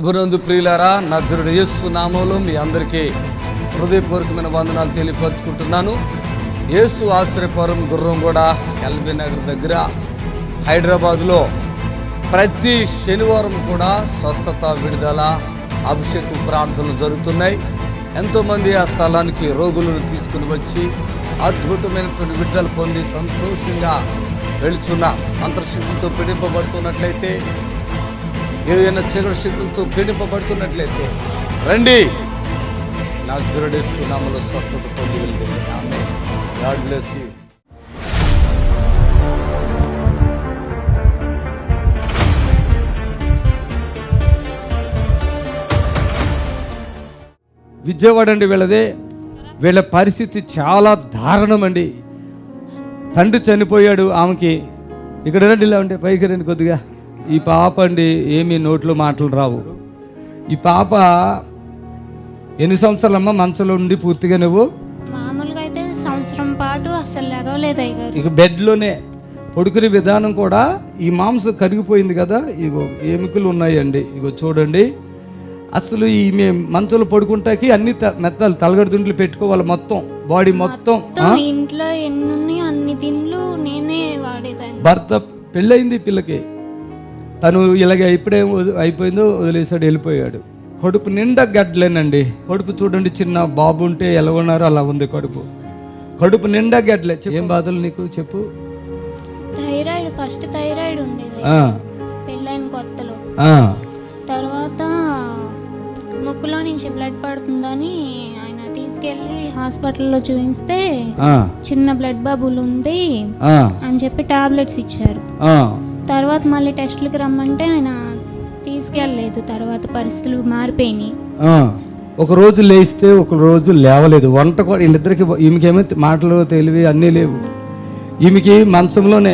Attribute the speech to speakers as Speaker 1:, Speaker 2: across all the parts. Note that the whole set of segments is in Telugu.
Speaker 1: ప్రభునందు ప్రియులారా, నజరుడు యేసు నామములో మీ అందరికీ హృదయపూర్వకమైన వందనాలు తెలియపరుచుకుంటున్నాను. యేసు ఆశ్రయపురం గుర్రంగూడ ఎల్బీ నగర్ దగ్గర హైదరాబాద్లో ప్రతి శనివారం కూడా స్వస్థత, విడుదల, అభిషేకం ప్రార్థనలు జరుగుతున్నాయి. ఎంతోమంది ఆ స్థలానికి రోగులను తీసుకుని వచ్చి అద్భుతమైనటువంటి విడుదల పొంది సంతోషంగా వెళుచున్న అంతర్శక్తులతో పీడింపబడుతున్నట్లయితే, ఏదైనా చీకటి శక్తులతో పీడింపబడుతున్నట్లయితే రండి, నజరేయుడు యేసు నామములో స్వస్థత పొంది వెళ్తే. ఆమేన్. God bless you.
Speaker 2: విజయవాడ అండి వీళ్ళదే. వీళ్ళ పరిస్థితి చాలా దారుణం అండి. తండ్రి చనిపోయాడు ఆమెకి. ఇక్కడ రండి, ఇలా ఉంటే పైకి రండి కొద్దిగా. ఈ పాప అండి ఏమీ నోట్లో మాటలు రావు. ఈ పాప ఎన్ని సంవత్సరాలమ్మా మంచంలో ఉండి పూర్తిగా? నువ్వు
Speaker 3: మామూలుగా అయితే సంవత్సరం పాటు అసలు లెగవలేదు అయ్యారు.
Speaker 2: ఇక బెడ్లోనే పడుకునే విధానం కూడా ఈ మాంసం కరిగిపోయింది కదా. ఇగో ఎముకలు ఉన్నాయండి, ఇగో చూడండి. అసలు ఈ మంచంలో పడుకుంటాకి అన్ని మెత్తలు తలగడుతుంట్లు పెట్టుకోవాలి, మొత్తం బాడీ మొత్తం.
Speaker 3: ఇంట్లో ఎన్ని అన్ని తిండ్లు నేనే వాడేదాన్ని.
Speaker 2: భర్త పెళ్ళయింది, పిల్లకి తను ఇలాగే ఇప్పుడే అయిపోయిందో వదిలేసాడు, వెళ్ళిపోయాడు. కడుపు నిండా గడ్డలేనండి. కడుపు చూడండి, చిన్న బాబు ఉంటే ఎలా ఉన్నారో అలా ఉంది కడుపు నిండా గడ్డలే. ఏం బాధలు నీకు చెప్పు?
Speaker 3: థైరాయిడ్, ఫస్ట్ థైరాయిడ్ ఉండేది పెళ్ళైన కొత్తలో. తర్వాత ముక్కులో నుంచి బ్లడ్ పడుతుందని ఆయన తీసుకెళ్ళి హాస్పిటల్లో చూపిస్తే చిన్న బ్లడ్ బబుల్ ఉంది అని చెప్పి టాబ్లెట్స్ ఇచ్చారు. తర్వాత మళ్ళీ టెస్టులకి రమ్మంటే ఆయన తీసుకెళ్ళలేదు. తర్వాత పరిస్థితులు మారిపోయినాయి.
Speaker 2: ఒక రోజు లేస్తే ఒక రోజు లేవలేదు. వంట కూడా వీళ్ళిద్దరికి, ఈమెకేమో మాటలు తెలివి అన్నీ లేవు. ఈమెకి మంచంలోనే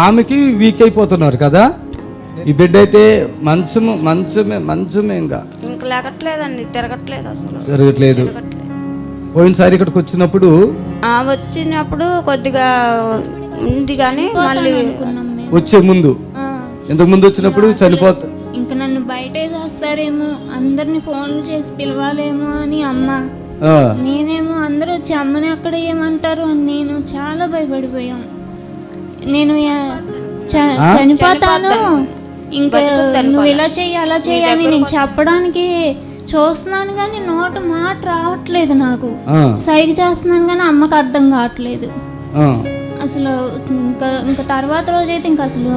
Speaker 2: ఆమెకి వీక్ అయిపోతున్నారు కదా. ఈ బిడ్డ అయితే మంచమే ఇంకా
Speaker 4: లేకట్లేదండి, తిరగట్లేదు, అసలు
Speaker 2: జరగట్లేదు. పోయినసారి ఇక్కడికి వచ్చినప్పుడు
Speaker 4: కొద్దిగా ఉంది కానీ మళ్ళీ
Speaker 2: వచ్చే ముందు, ఇంతకు ముందు వచ్చినప్పుడు చనిపోతా,
Speaker 3: ఇంకా నన్ను బయటే చేస్తారేమో, అందరిని ఫోన్లు చేసి పిలవాలేమో అని అమ్మ, నేనేమో అందరూ వచ్చి అమ్మని అక్కడ ఏమంటారు అని నేను చాలా భయపడిపోయాం. నేను చనిపోతాను, ఇంకా నువ్వు ఇలా చెయ్యి అలా చెయ్యని నేను చెప్పడానికి చూస్తున్నాను కానీ నోట మాట రావట్లేదు. నాకు సైగ చేస్తున్నాను కానీ అమ్మకి అర్థం కావట్లేదు అసలు. ఇంకా తర్వాత రోజైతే ఇంకా అసలు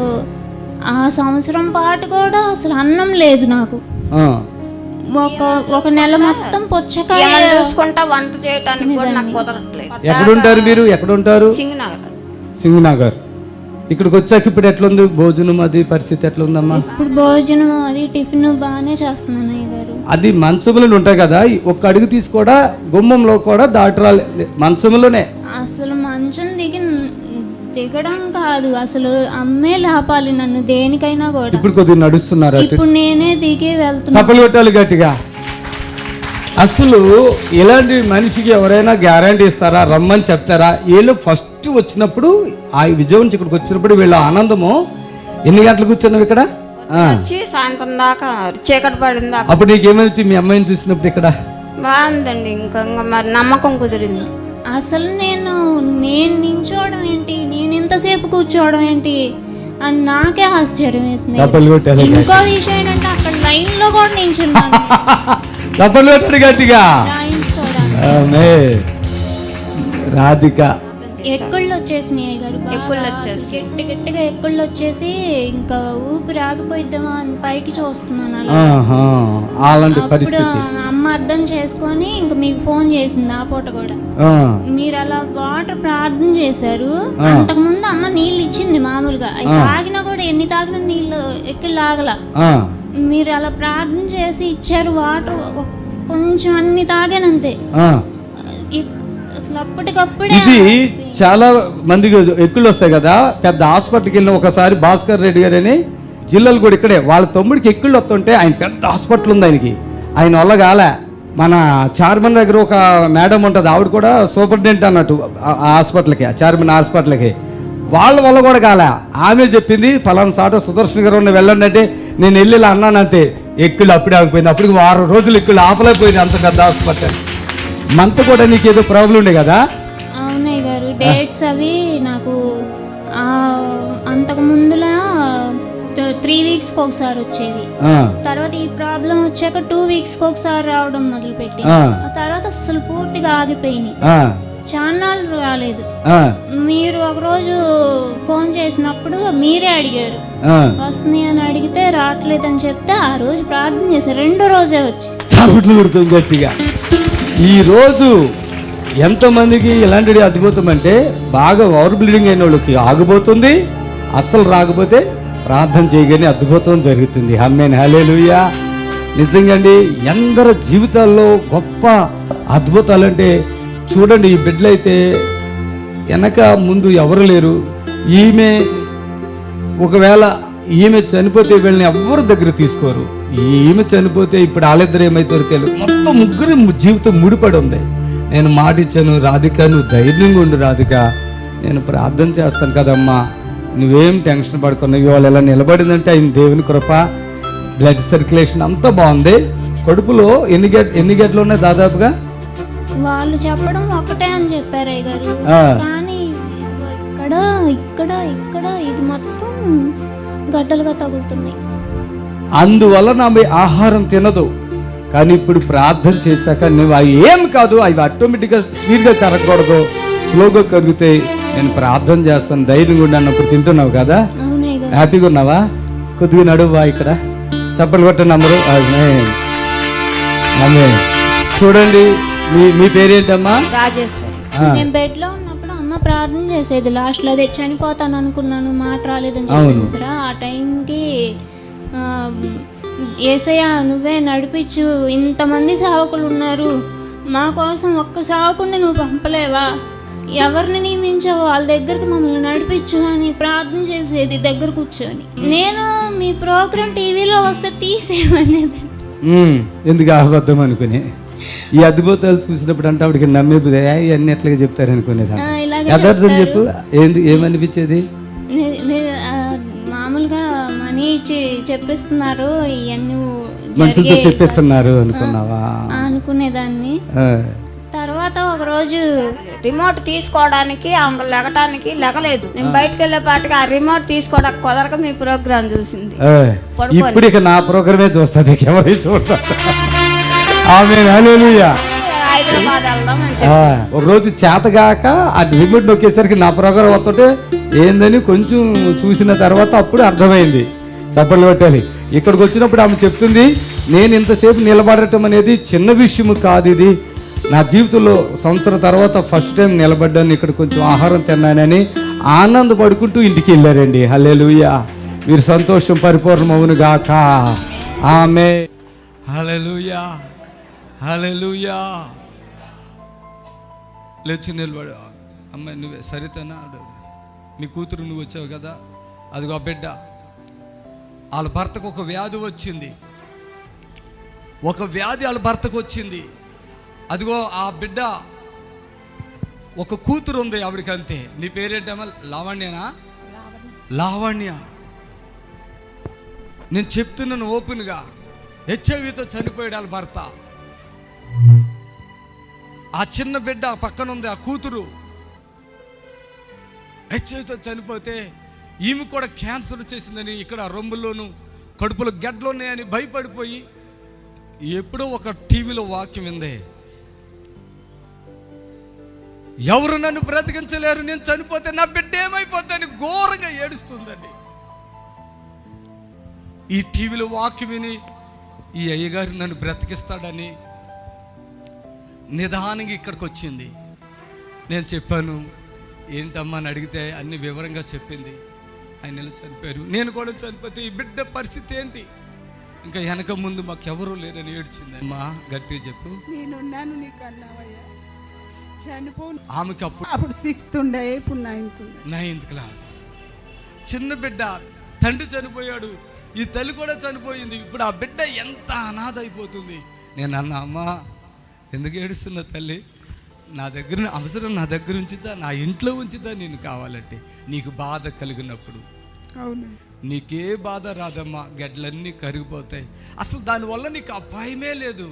Speaker 3: ఆ సంవత్సరం పాటు కూడా అసలు అన్నం లేదు నాకు. ఒక నెల మొత్తం పుచ్చకాయ
Speaker 4: చూసుకుంటా వంట చేయడానికి కూడా నాకు కుదరట్లేదు.
Speaker 2: ఎక్కడుంటారు మీరు? ఎక్కడుంటారు? సింగనగర్. ఇక్కడికి వచ్చాక ఇప్పుడు ఎట్లుంది భోజనం, అది పరిస్థితి ఎట్లుందమ్మా?
Speaker 3: ఇప్పుడు భోజనం అది టిఫిన్ బాగానే చేస్తున్నాను అయ్యగారు.
Speaker 2: అది మంచంలో ఉంటాయి కదా, ఒక్క అడుగు తీసి కూడా గుమ్మంలో కూడా దాటరాలే, మంచంలోనే.
Speaker 3: అసలు మంచం దిగడం కాదు, అసలు అమ్మే లాపాలి నన్ను దేనికైనా కూడా.
Speaker 2: ఇప్పుడు కొద్దిగా నడుస్తున్నారు,
Speaker 3: ఇప్పుడు నేనే దిగి వెళ్తున్నా.
Speaker 2: చప్పలు కొట్టాలి గట్టిగా. అసలు ఇలాంటి మనిషికి ఎవరైనా గ్యారంటీ ఇస్తారా? రమ్మని చెప్తారా? వీళ్ళు ఫస్ట్ వచ్చినప్పుడు ఆ విజయం నుంచి ఇక్కడికి వచ్చినప్పుడు వీళ్ళ ఆనందము. ఎన్ని గంటలకు కూర్చున్నావు ఇక్కడ?
Speaker 4: సాయంత్రం దాకా చీకటి పడింది.
Speaker 2: అప్పుడు నీకేమైంది మీ అమ్మాయిని చూసినప్పుడు? ఇక్కడ
Speaker 4: బాగుందండి, ఇంకా మరి నమ్మకం కుదిరింది.
Speaker 3: అసలు నేను నించోవడం ఏంటి, నేను ఇంతసేపు కూర్చోవడం ఏంటి అని నాకే ఆశ్చర్యం వేసింది. ఇంకో విషయం ఏంటంటే అక్కడ లైన్ లో కూడా నించున్నాను.
Speaker 2: గట్టిగా రాధిక
Speaker 3: ఎక్కుళ్ళు వచ్చేసినాయి గారు, గట్టిగా ఎక్కుళ్ళు వచ్చేసి ఇంకా ఊపిరి ఆగిపోయిద్దామా అని పైకి చూస్తున్నాను. అప్పుడు అమ్మ అర్థం చేసుకొని ఇంకా మీకు ఫోన్ చేసింది. ఆ పూట కూడా మీరు అలా వాటర్ ప్రార్థన చేశారు. అంతకు ముందు అమ్మ నీళ్ళు ఇచ్చింది మామూలుగా, అవి తాగినా కూడా ఎన్ని తాగినా నీళ్ళు ఎక్కి లాగల. మీరు అలా ప్రార్థన చేసి ఇచ్చారు వాటర్, కొంచెం అన్ని తాగానంతే.
Speaker 2: ఇది చాలా మందికి ఎక్కులు వస్తాయి కదా. పెద్ద హాస్పిటల్కి వెళ్ళిన ఒకసారి భాస్కర్ రెడ్డి గారు అని జిల్లాలు కూడా ఇక్కడే, వాళ్ళ తమ్ముడికి ఎక్కుళ్ళు వస్తుంటే, ఆయన పెద్ద హాస్పిటల్ ఉంది ఆయనకి, ఆయన వల్ల కాలే. మన చార్మన్ దగ్గర ఒక మేడం ఉంటుంది, ఆవిడ కూడా సూపరింటెండెంట్ అన్నట్టు ఆ హాస్పిటల్కి, చార్మన్ హాస్పిటల్కి. వాళ్ళ వల్ల కూడా కాలే. ఆమె చెప్పింది పలానా సాట సుదర్శన్ గారు ఉన్న వెళ్ళండి అంటే, నేను వెళ్ళి ఇలా అన్నాను అంతే, ఎక్కులు అప్పుడే ఆగిపోయింది. అప్పటికి 6 రోజులు ఎక్కులు ఆపలేకపోయింది, అంత పెద్ద హాస్పిటల్. మంత్ కూడా నీకు ఏదో ప్రాబ్లం ఉండే కదా?
Speaker 3: అవునయ్య గారు, డేట్స్ అవి నాకు అంతకు ముందులా 3 వీక్స్కి ఒకసారి వచ్చేవి. తర్వాత ఈ ప్రాబ్లం వచ్చాక 2 వీక్స్కి ఒకసారి రావడం మొదలుపెట్టి, ఆ తర్వాత అసలు పూర్తిగా ఆగిపోయినాయి. చాన్నాళ్ళు రాలేదు. మీరు ఒకరోజు ఫోన్ చేసినప్పుడు మీరే అడిగారు వస్తుంది అని, అడిగితే రావట్లేదని చెప్తే ఆ రోజు ప్రార్థన చేశారు, 2వ రోజే వచ్చి
Speaker 2: చాపట్లు కొడుతుంది గట్టిగా. ఈ రోజు ఎంతమందికి ఇలాంటిది అద్భుతం అంటే, బాగా ఓవర్ బ్లీడింగ్ అయిన వాళ్ళకి ఆగిపోతుంది, అస్సలు రాకపోతే ప్రార్థన చేయగానే అద్భుతం జరుగుతుంది. ఆమేన్, హల్లెలూయా. నిజంగా అండి, ఎందరి జీవితాల్లో గొప్ప అద్భుతాలు అంటే చూడండి. ఈ బిడ్డలు అయితే వెనక ముందు ఎవరు లేరు. ఒకవేళ ఈమె చనిపోతే వీళ్ళని ఎవరు దగ్గర తీసుకోరు. ఈమె చనిపోతే ఇప్పుడు వాళ్ళిద్దరు ఏమవుతారో తెలియదు. మొత్తం ముగ్గురు జీవితం ముడిపడి ఉంది. నేను మాట ఇచ్చాను, రాధిక నువ్వు ధైర్యంగా ఉండు రాధిక, నేను ప్రార్థన చేస్తాను కదమ్మా, నువ్వేం టెన్షన్ పడుకున్నావు. ఇవాళ ఎలా నిలబడిందంటే ఆయన దేవుని కృప, బ్లడ్ సర్క్యులేషన్ అంతా బాగుంది. కడుపులో ఎన్ని గడ్డలు ఉన్నాయి దాదాపుగా?
Speaker 3: వాళ్ళు చెప్పడం ఒకటే అని చెప్పారు అయ్య గారు, కానీ ఇక్కడ ఇక్కడ ఇక్కడ ఇది మొత్తం గడ్డలుగా తగులుతున్నాయి.
Speaker 2: అందువల్ల నా ఆహారం తినదు. కానీ ఇప్పుడు ప్రార్థన చేశాక నువ్వు అవి ఏం కాదు, అవి ఆటోమేటిక్గా స్పీడ్గా కరగకూడదు, స్లోగా కరుగుతాయి. నేను ప్రార్థన చేస్తాను, ధైర్యంగా ఉన్నప్పుడు తింటున్నావు కదా, హ్యాపీగా ఉన్నావా? కొద్దిగా నడువా, ఇక్కడ చప్పలు కొట్టండి అందరూ. చూడండి, మీ పేరేంటమ్మా?
Speaker 4: రాజేశ్వరి.
Speaker 3: నేను బెడ్ లో ఉన్నప్పుడు అమ్మ ప్రార్థన చేసేది, లాస్ట్ లో అదే చనిపోతాను అనుకున్నాను, మాట రాలేదని చెప్పేసి సరే ఆ టైంకి యేసయ్య నువ్వే నడిపించు, ఇంతమంది సేవకులు ఉన్నారు, మా కోసం ఒక్క సేవకుడిని నువ్వు పంపలేవా, ఎవరిని నియమించావో వాళ్ళ దగ్గరికి మమ్మల్ని నడిపించు అని ప్రార్థన చేసేది దగ్గర కూర్చొని. నేను మీ ప్రోగ్రాం టీవీలో వస్తే తీసేమనేది,
Speaker 2: ఎందుకు అబద్ధం అనుకుని ఈ అద్భుతాలు చూసినప్పుడు అంటే ఆవిడకి నమ్మేది అన్ని ఎట్లాగా చెప్తారు అనుకునేది. యథార్థం చెప్పు, ఏమనిపించేది?
Speaker 3: మామూలుగా మనీ ఇచ్చి చెప్పిస్తున్నారు, ఇవన్నీ
Speaker 2: మనుషులతో చెప్పేస్తున్నారు అనుకున్నావా?
Speaker 3: అనుకునేదాన్ని. తర్వాత ఒక రోజు
Speaker 4: రిమోట్ తీసుకోవడానికి ఆమె లెగటానికి లెగలేదు. నేను బయటకు వెళ్ళే పాటికి ఆ రిమోట్ తీసుకోవడానికి కుదరక మీ ప్రోగ్రామ్ చూసింది.
Speaker 2: ఇప్పుడు ఇక నా ప్రోగ్రామే చూస్తుంది, ఎవరి చూడదు. ఆమేన్, హల్లెలూయా.
Speaker 4: హైదరాబాద్ వెళ్దాం.
Speaker 2: ఒక రోజు చేతగాక ఆ రిమోట్ నొక్కేసరికి నా ప్రోగ్రాం వస్తుంటే ఏందని కొంచెం చూసిన తర్వాత అప్పుడు అర్థమైంది. చప్పట్లు కొట్టాలి. ఇక్కడికి వచ్చినప్పుడు ఆమె చెప్తుంది, నేను ఇంతసేపు నిలబడటం అనేది చిన్న విషయం కాదు, ఇది నా జీవితంలో సంవత్సరం తర్వాత ఫస్ట్ టైం నిలబడ్డాను, ఇక్కడ కొంచెం ఆహారం తిన్నానని ఆనందపడుకుంటూ ఇంటికి వెళ్ళారండి. హల్లెలూయా. మీరు సంతోషం పరిపూర్ణమవును గాక. ఆమేన్,
Speaker 1: హల్లెలూయా, హల్లెలూయా. లేచి నిలబడు. అమ్మాయి నువ్వే సరితేనా? మీ కూతురు నువ్వు వచ్చావు కదా, అదిగో బిడ్డ, వాళ్ళ భర్తకు ఒక వ్యాధి వచ్చింది, ఒక వ్యాధి వాళ్ళ భర్తకు వచ్చింది. అదిగో ఆ బిడ్డ ఒక కూతురు ఉంది ఆవిడకి, అంతే. నీ పేరేంటమ్మా? లావణ్యనా? లావణ్య. నేను చెప్తున్నాను ఓపెన్గా, హెచ్ఐవితో చనిపోయాడు వాళ్ళ భర్త. ఆ చిన్న బిడ్డ పక్కన ఉంది, ఆ కూతురు హెచ్ఐవితో చనిపోతే ఈమె కూడా క్యాన్సర్ వచ్చేసిందని, ఇక్కడ రొమ్ముల్లోనూ కడుపులో గడ్డలు ఉన్నాయని భయపడిపోయి ఎప్పుడో ఒక టీవీలో వాక్యం విందే, ఎవరు నన్ను బ్రతికించలేరు, నేను చనిపోతే నా బిడ్డ ఏమైపోతుందని ఘోరంగా ఏడుస్తుందండి. ఈ టీవీలో వాక్యం విని ఈ అయ్యగారు నన్ను బ్రతికిస్తాడని నిదానంగా ఇక్కడికి వచ్చింది. నేను చెప్పాను, ఏంటమ్మా అని అడిగితే అన్ని వివరంగా చెప్పింది. ఆయన ఇలా చనిపోయారు, నేను కూడా చనిపోతే ఈ బిడ్డ పరిస్థితి ఏంటి, ఇంకా వెనక ముందు మాకు ఎవరూ లేరని ఏడ్చింది. అమ్మా గట్టిగా చెప్పు.
Speaker 5: నేనున్నాను నీకు అన్నావయ్యా. చనిపోను.
Speaker 1: ఆమెకి
Speaker 5: అప్పుడు 6th ఉండే, ఇప్పుడు 9th
Speaker 1: క్లాస్. చిన్న బిడ్డ, తండ్రి చనిపోయాడు, ఈ తల్లి కూడా చనిపోయింది, ఇప్పుడు ఆ బిడ్డ ఎంత అనాథ అయిపోతుంది. నేను అన్నా, అమ్మా ఎందుకు ఏడుస్తున్నా తల్లి, నా దగ్గర అవసరం నా దగ్గర ఉంచుతా, నా ఇంట్లో ఉంచుతా, నేను కావాలంటే నీకు బాధ కలిగినప్పుడు
Speaker 5: అవును.
Speaker 1: నీకే బాధ రాదమ్మా, గడ్డలన్నీ కరిగిపోతాయి, అసలు దానివల్ల నీకు అపాయమే లేదు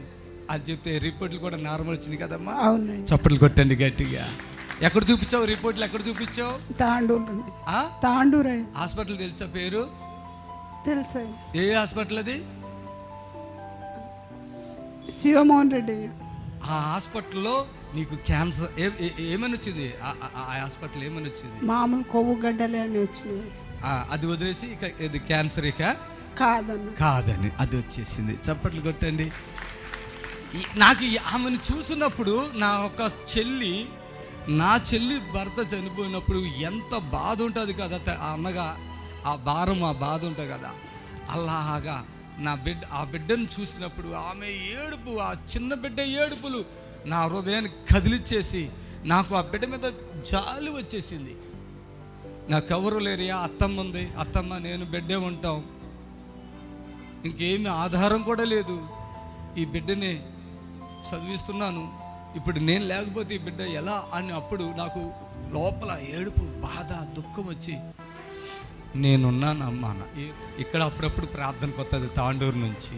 Speaker 1: అని చెప్తే రిపోర్ట్లు కూడా నార్మల్ వచ్చినాయి కదమ్మా.
Speaker 5: అవును.
Speaker 1: చప్పట్లు కొట్టండి గట్టిగా. ఎక్కడ చూపించావు రిపోర్ట్లు? ఎక్కడ చూపించావు?
Speaker 5: తాండూరు. తాండూరు
Speaker 1: హాస్పిటల్ తెలుసా పేరు?
Speaker 5: తెలుసా?
Speaker 1: ఏ హాస్పిటల్ అది?
Speaker 5: శివమోహన్ రెడ్డి.
Speaker 1: ఆ హాస్పిటల్లో నీకు క్యాన్సర్ ఏమని వచ్చింది? ఆ హాస్పిటల్ ఏమని వచ్చింది?
Speaker 5: మామూలు కొవ్వు గడ్డలే అని వచ్చింది.
Speaker 1: అది వదిలేసి ఇక ఇది క్యాన్సర్ ఇక కాదని అది వచ్చేసింది. చప్పట్లు కొట్టండి. నాకు ఆమెను చూసినప్పుడు నా చెల్లి భర్త చనిపోయినప్పుడు ఎంత బాధ ఉంటుంది కదా అన్నగా, ఆ భారం ఆ బాధ ఉంటుంది కదా, అలాగా ఆ బిడ్డను చూసినప్పుడు ఆమె ఏడుపు, ఆ చిన్న బిడ్డ ఏడుపులు నా హృదయాన్ని కదిలిచ్చేసి నాకు ఆ బిడ్డ మీద జాలి వచ్చేసింది. నాకెవరు లేరియా, అత్తమ్మ ఉంది, అత్తమ్మ నేను బిడ్డే ఉంటాం, ఇంకేమి ఆధారం కూడా లేదు, ఈ బిడ్డని చదివిస్తున్నాను, ఇప్పుడు నేను లేకపోతే ఈ బిడ్డ ఎలా అని అప్పుడు నాకు లోపల ఏడుపు, బాధ, దుఃఖం వచ్చి నేనున్నాను అమ్మా. ఇక్కడ అప్పుడప్పుడు ప్రార్థనకు వస్తుంది తాండూరు నుంచి.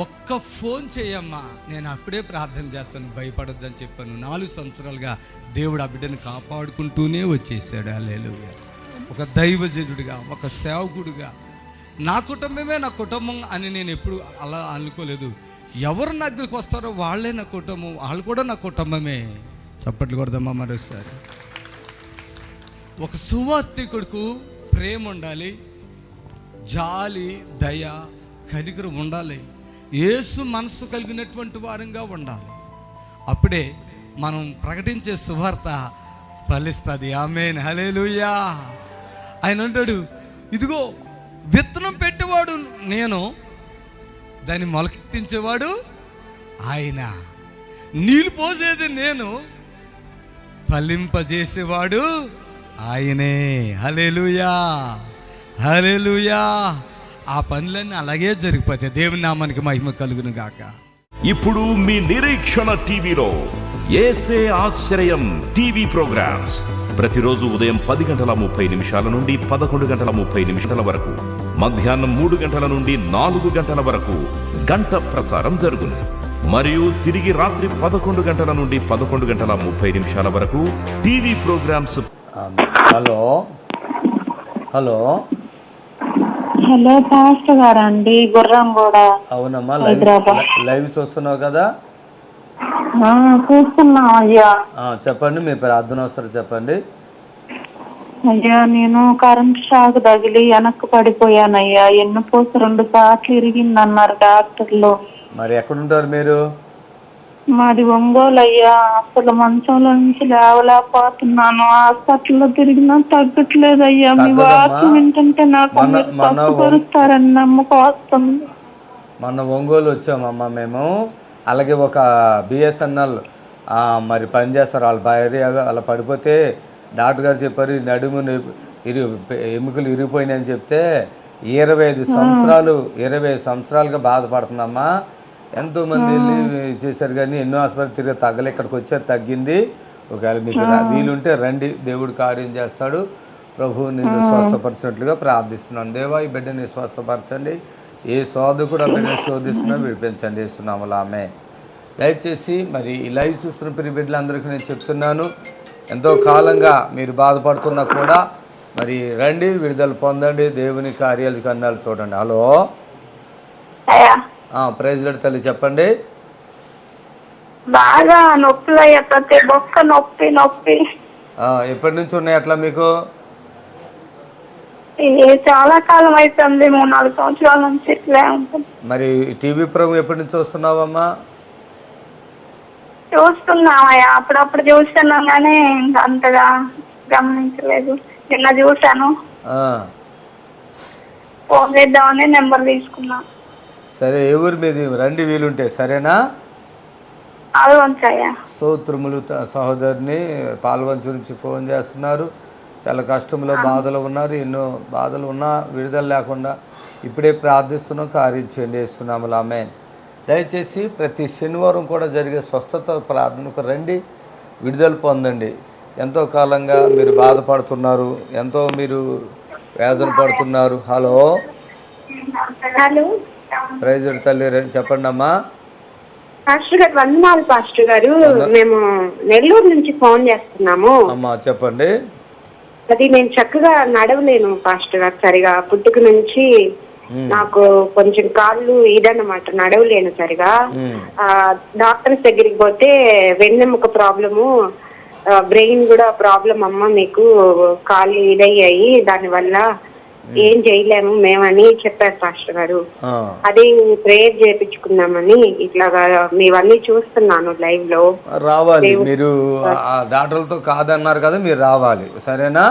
Speaker 1: ఒక్క ఫోన్ చేయమ్మా, నేను అప్పుడే ప్రార్థన చేస్తాను, భయపడొద్దని చెప్పాను. 4 సంవత్సరాలుగా దేవుడు ఆ బిడ్డను కాపాడుకుంటూనే వచ్చేసాడు. హల్లెలూయా. ఒక దైవజనుడిగా, ఒక సేవకుడిగా, నా కుటుంబమే నా కుటుంబం అని నేను ఎప్పుడు అలా అనుకోలేదు. ఎవరు నా దగ్గరికి వస్తారో వాళ్ళే నా కుటుంబం, వాళ్ళు కూడా నా కుటుంబమే. చప్పట్లు కొడదామా మరోసారి. ఒక సువార్తికుడికి ప్రేమ ఉండాలి, జాలి, దయ, కనికరం ఉండాలి, యేసు మనసు కలిగినటువంటి వారంగా ఉండాలి. అప్పుడే మనం ప్రకటించే సువార్త ఫలిస్తుంది. ఆమేన్, హల్లెలూయా. ఆయన అంటాడు, ఇదిగో విత్తనం పెట్టేవాడు నేను, దాన్ని మొలకెత్తించేవాడు ఆయన, నీళ్ళు పోసేది నేను, ఫలింపజేసేవాడు ఆయనే. హల్లెలూయా, హల్లెలూయా. ఆ పనులన్నీ అలాగే జరిగిపోతాయి. దేవుని నామానికి మహిమ కలుగును గాక.
Speaker 6: ఇప్పుడు మీ నిరీక్షణ టీవీలో యేసే ఆశ్రయం టీవీ ప్రోగ్రామ్స్ ప్రతిరోజు ఉదయం 10:30 నుండి 11:30 వరకు, మధ్యాహ్నం 3 గంటల నుండి 4 గంటల వరకు గంట ప్రసారం జరుగును. మరియు తిరిగి రాత్రి 11 గంటల నుండి 11:30 వరకు TV programmes.
Speaker 2: Hello hello
Speaker 7: hello pastor గారా అండి? గుర్రం కూడా.
Speaker 2: అవునమ్మా, లైవ్ చూస్తున్నావు కదా?
Speaker 7: చూస్తున్నాం అయ్యా.
Speaker 2: చెప్పండి, మీ ప్రార్థన అవసరం చెప్పండి.
Speaker 7: అయ్యా, నేను కరెంట్ షాక్ తగిలి వెనక్కి పడిపోయానయ్యా. ఎన్నుపోస 2 సార్లు ఇరిగిందన్నారు డాక్టర్లు.
Speaker 2: మరి ఎక్కడుంటారు మీరు?
Speaker 7: మాది ఒంగోలు అయ్యా. అసలు మంచంలో నుంచి లేవలేకపోతున్నాను. హాస్పిటల్లో తిరిగినా తగ్గట్లేదు అయ్యా. మీ వార్త వింటుంటే నాకు పరుస్తారని నమ్మకం వస్తుంది.
Speaker 2: మొన్న ఒంగోలు వచ్చామమ్మా మేము. అలాగే ఒక బిఎస్ఎన్ఎల్ మరి పనిచేస్తారు, వాళ్ళ భార్య అలా పడిపోతే డాక్టర్ గారు చెప్పారు నడుము ఎముకలు ఇరిగిపోయినాయని చెప్తే 25 సంవత్సరాలుగా బాధపడుతుందమ్మా. ఎంతోమంది వెళ్ళి చేశారు కానీ ఎన్నో హాస్పిటల్ తిరిగి తగ్గలే. ఇక్కడికి వచ్చారు, తగ్గింది. ఒకవేళ మీకు వీలుంటే రండి, దేవుడు కార్యం చేస్తాడు. ప్రభు నిన్ను స్వస్థపరిచినట్లుగా ప్రార్థిస్తున్నాను. దేవా, ఈ బిడ్డని స్వస్థపరచండి. ఏ శోధ కూడా బిడ్డను శోధిస్తున్నా విడిపించండి వేస్తున్నాము. ఆమె దయచేసి మరి ఈ లైవ్ చూస్తున్న ప్రియ బిడ్డలందరికీ నేను చెప్తున్నాను, ఎంతో కాలంగా మీరు బాధపడుతున్నా కూడా మరి రండి, విడుదల పొందండి, దేవుని కార్యాలు కన్నాలు చూడండి. హలో, ప్రైజ్ లార్డ్ తల్లి, చెప్పండి.
Speaker 7: బాగా నొప్పులు అయ్యా, ప్రతి బొక్క నొప్పి.
Speaker 2: ఎప్పటి నుంచి ఉన్నాయి అట్లా మీకు?
Speaker 7: చాలా కాలం అవుతుంది, 3-4 సంవత్సరాల నుంచి ఇట్లా ఉంటుంది.
Speaker 2: మరి టీవీ ప్రోగ్రామ్ ఎప్పటి నుంచి వస్తున్నావమ్మా?
Speaker 7: చూస్తున్నామయ్యా, అప్పుడప్పుడు చూస్తున్నాం కానీ అంతగా గమనించలేదు. నిన్న చూశాను, ఫోన్ చేద్దామని నెంబర్ తీసుకున్నా.
Speaker 2: సరే, ఏ ఊరు మీది? రండి వీలుంటే, సరేనా? స్తోత్రములు. సహోదరిని పాల్వంచు నుంచి ఫోన్ చేస్తున్నారు. చాలా కష్టంలో బాధలు ఉన్నారు. ఎన్నో బాధలు ఉన్నా విడుదల లేకుండా ఇప్పుడే ప్రార్థిస్తున్నాం, కార్యం చేయండి వేస్తున్నాము. ఆమె దయచేసి ప్రతి శనివారం కూడా జరిగే స్వస్థత ప్రార్థనకు రండి, విడుదల పొందండి. ఎంతో కాలంగా మీరు బాధపడుతున్నారు, ఎంతో మీరు వేదన పడుతున్నారు. హలో
Speaker 7: హలో
Speaker 2: ప్రైజ్ తల్లి చెప్పండి అమ్మా.
Speaker 7: పాస్టర్ గారు వందనాలు పాస్టర్ గారు. మేము నెల్లూరు నుంచి ఫోన్ చేస్తున్నాము.
Speaker 2: అమ్మా చెప్పండి.
Speaker 7: అది నేను చక్కగా నడవలేను పాస్టర్ గారు, సరిగా పుట్టుక నుంచి నాకు కొంచెం కాళ్ళు ఇదన్నమాట, నడవలేను సరిగా. డాక్టర్స్ దగ్గరికి పోతే వెన్నెముక ప్రాబ్లము, బ్రెయిన్ కూడా ప్రాబ్లం అమ్మ, మీకు కాళ్ళు ఇదయ్యాయి, దానివల్ల ఏం చేయలేము మేమని చెప్పారు పాస్టర్ గారు. అది ప్రేయర్ చేయించుకుందామని ఇట్లాగా మీవన్నీ చూస్తున్నాను లైవ్ లో.
Speaker 2: రావాలి మీరు, డాక్టర్లతో కాదన్నారు కదా, మీరు రావాలి. సరేనా?